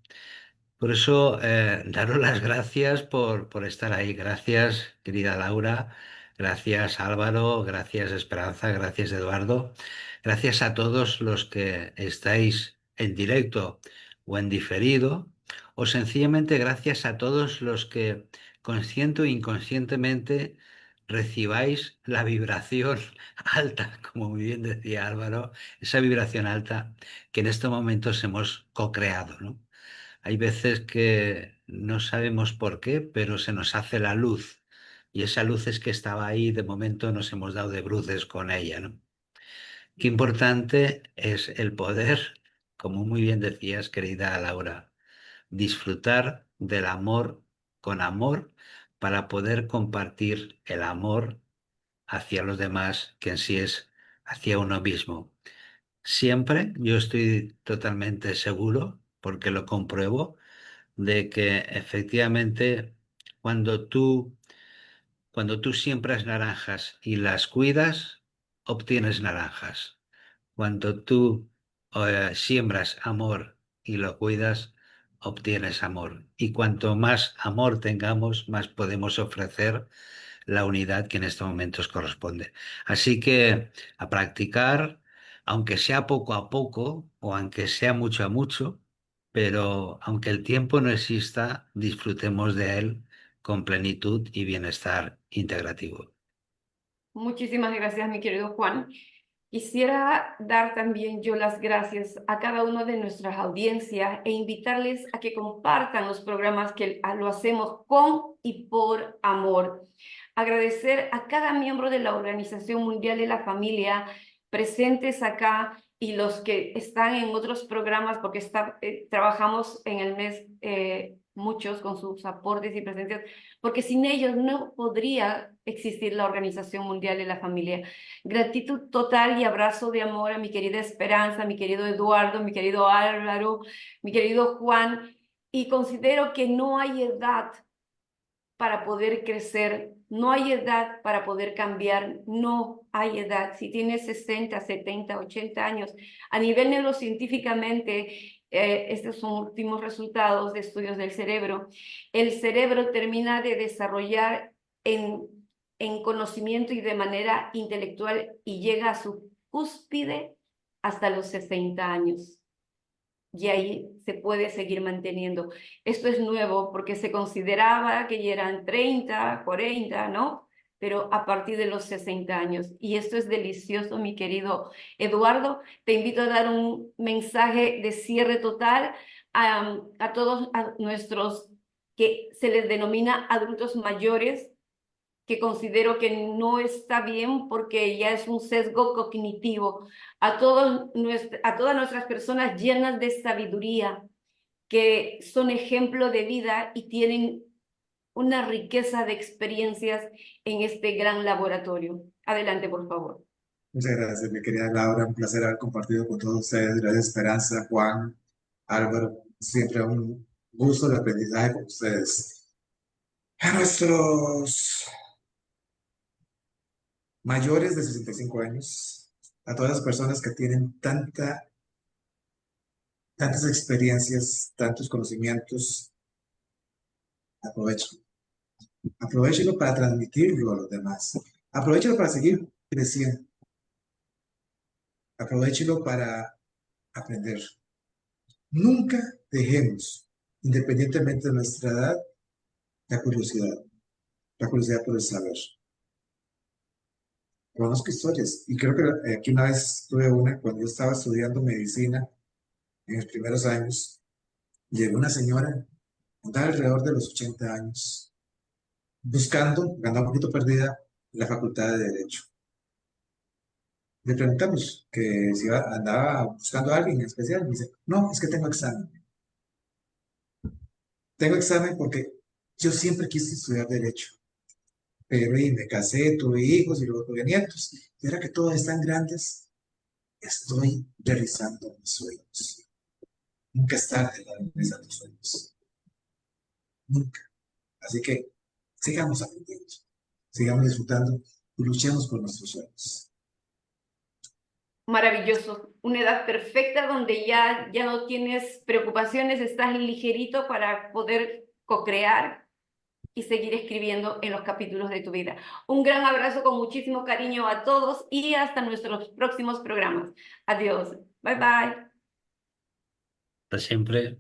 Por eso, daros las gracias por estar ahí. Gracias, querida Laura. Gracias, Álvaro. Gracias, Esperanza. Gracias, Eduardo. Gracias a todos los que estáis en directo o en diferido. O sencillamente gracias a todos los que, consciente o inconscientemente, recibáis la vibración alta, como muy bien decía Álvaro, esa vibración alta que en estos momentos hemos co-creado, ¿no? Hay veces que no sabemos por qué, pero se nos hace la luz. Y esa luz es que estaba ahí, y de momento nos hemos dado de bruces con ella, ¿no? Qué importante es el poder, como muy bien decías, querida Laura, disfrutar del amor para poder compartir el amor hacia los demás, que en sí es hacia uno mismo. Siempre yo estoy totalmente seguro, porque lo compruebo, de que efectivamente cuando tú, cuando tú siembras naranjas y las cuidas, obtienes naranjas. Cuando tú siembras amor y lo cuidas, obtienes amor. Y cuanto más amor tengamos, más podemos ofrecer la unidad que en estos momentos corresponde. Así que a practicar, aunque sea poco a poco o aunque sea mucho a mucho, pero aunque el tiempo no exista, disfrutemos de él con plenitud y bienestar integrativo. Muchísimas gracias, mi querido Juan. Quisiera dar también yo las gracias a cada uno de nuestras audiencias e invitarles a que compartan los programas que lo hacemos con y por amor. Agradecer a cada miembro de la Organización Mundial de la Familia presentes acá y los que están en otros programas, porque trabajamos en el mes muchos con sus aportes y presencias, porque sin ellos no podría existir la Organización Mundial de la Familia. Gratitud total y abrazo de amor a mi querida Esperanza, mi querido Eduardo, mi querido Álvaro, mi querido Juan, y considero que no hay edad para poder crecer, no hay edad para poder cambiar, no hay edad. Si tienes 60, 70, 80 años, a nivel neurocientíficamente, estos son últimos resultados de estudios del cerebro, el cerebro termina de desarrollar en conocimiento y de manera intelectual y llega a su cúspide hasta los 60 años. Y ahí se puede seguir manteniendo. Esto es nuevo porque se consideraba que ya eran 30, 40, ¿no? Pero a partir de los 60 años. Y esto es delicioso, mi querido Eduardo. Te invito a dar un mensaje de cierre total a todos nuestros, que se les denomina adultos mayores, que considero que no está bien porque ya es un sesgo cognitivo, a todas nuestras personas llenas de sabiduría, que son ejemplo de vida y tienen una riqueza de experiencias en este gran laboratorio. Adelante, por favor. Muchas gracias, mi querida Laura. Un placer haber compartido con todos ustedes. Gracias, Esperanza, Juan, Álvaro. Siempre un gusto de aprendizaje con ustedes. A nuestros mayores de 65 años, a todas las personas que tienen tantas experiencias, tantos conocimientos, aprovechen. Aprovechenlo para transmitirlo a los demás. Aprovechenlo para seguir creciendo. Aprovechenlo para aprender. Nunca dejemos, independientemente de nuestra edad, la curiosidad por el saber. Conozco historias, y creo que aquí una vez tuve una, cuando yo estaba estudiando medicina, en los primeros años, llegó una señora, andaba alrededor de los 80 años, buscando, andaba un poquito perdida, la facultad de Derecho. Le preguntamos que si andaba buscando a alguien en especial, me dice, no, es que tengo examen. Tengo examen porque yo siempre quise estudiar Derecho, pero y me casé, tuve hijos y luego tuve nietos. Y ahora que todos están grandes, estoy realizando mis sueños. Nunca es tarde para realizar tus sueños. Nunca. Así que sigamos aprendiendo, sigamos disfrutando y luchemos por nuestros sueños. Maravilloso, una edad perfecta donde ya no tienes preocupaciones, estás ligerito para poder co-crear y seguir escribiendo en los capítulos de tu vida. Un gran abrazo con muchísimo cariño a todos y hasta nuestros próximos programas. Adiós. Bye bye. Hasta siempre.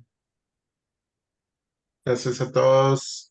Gracias a todos.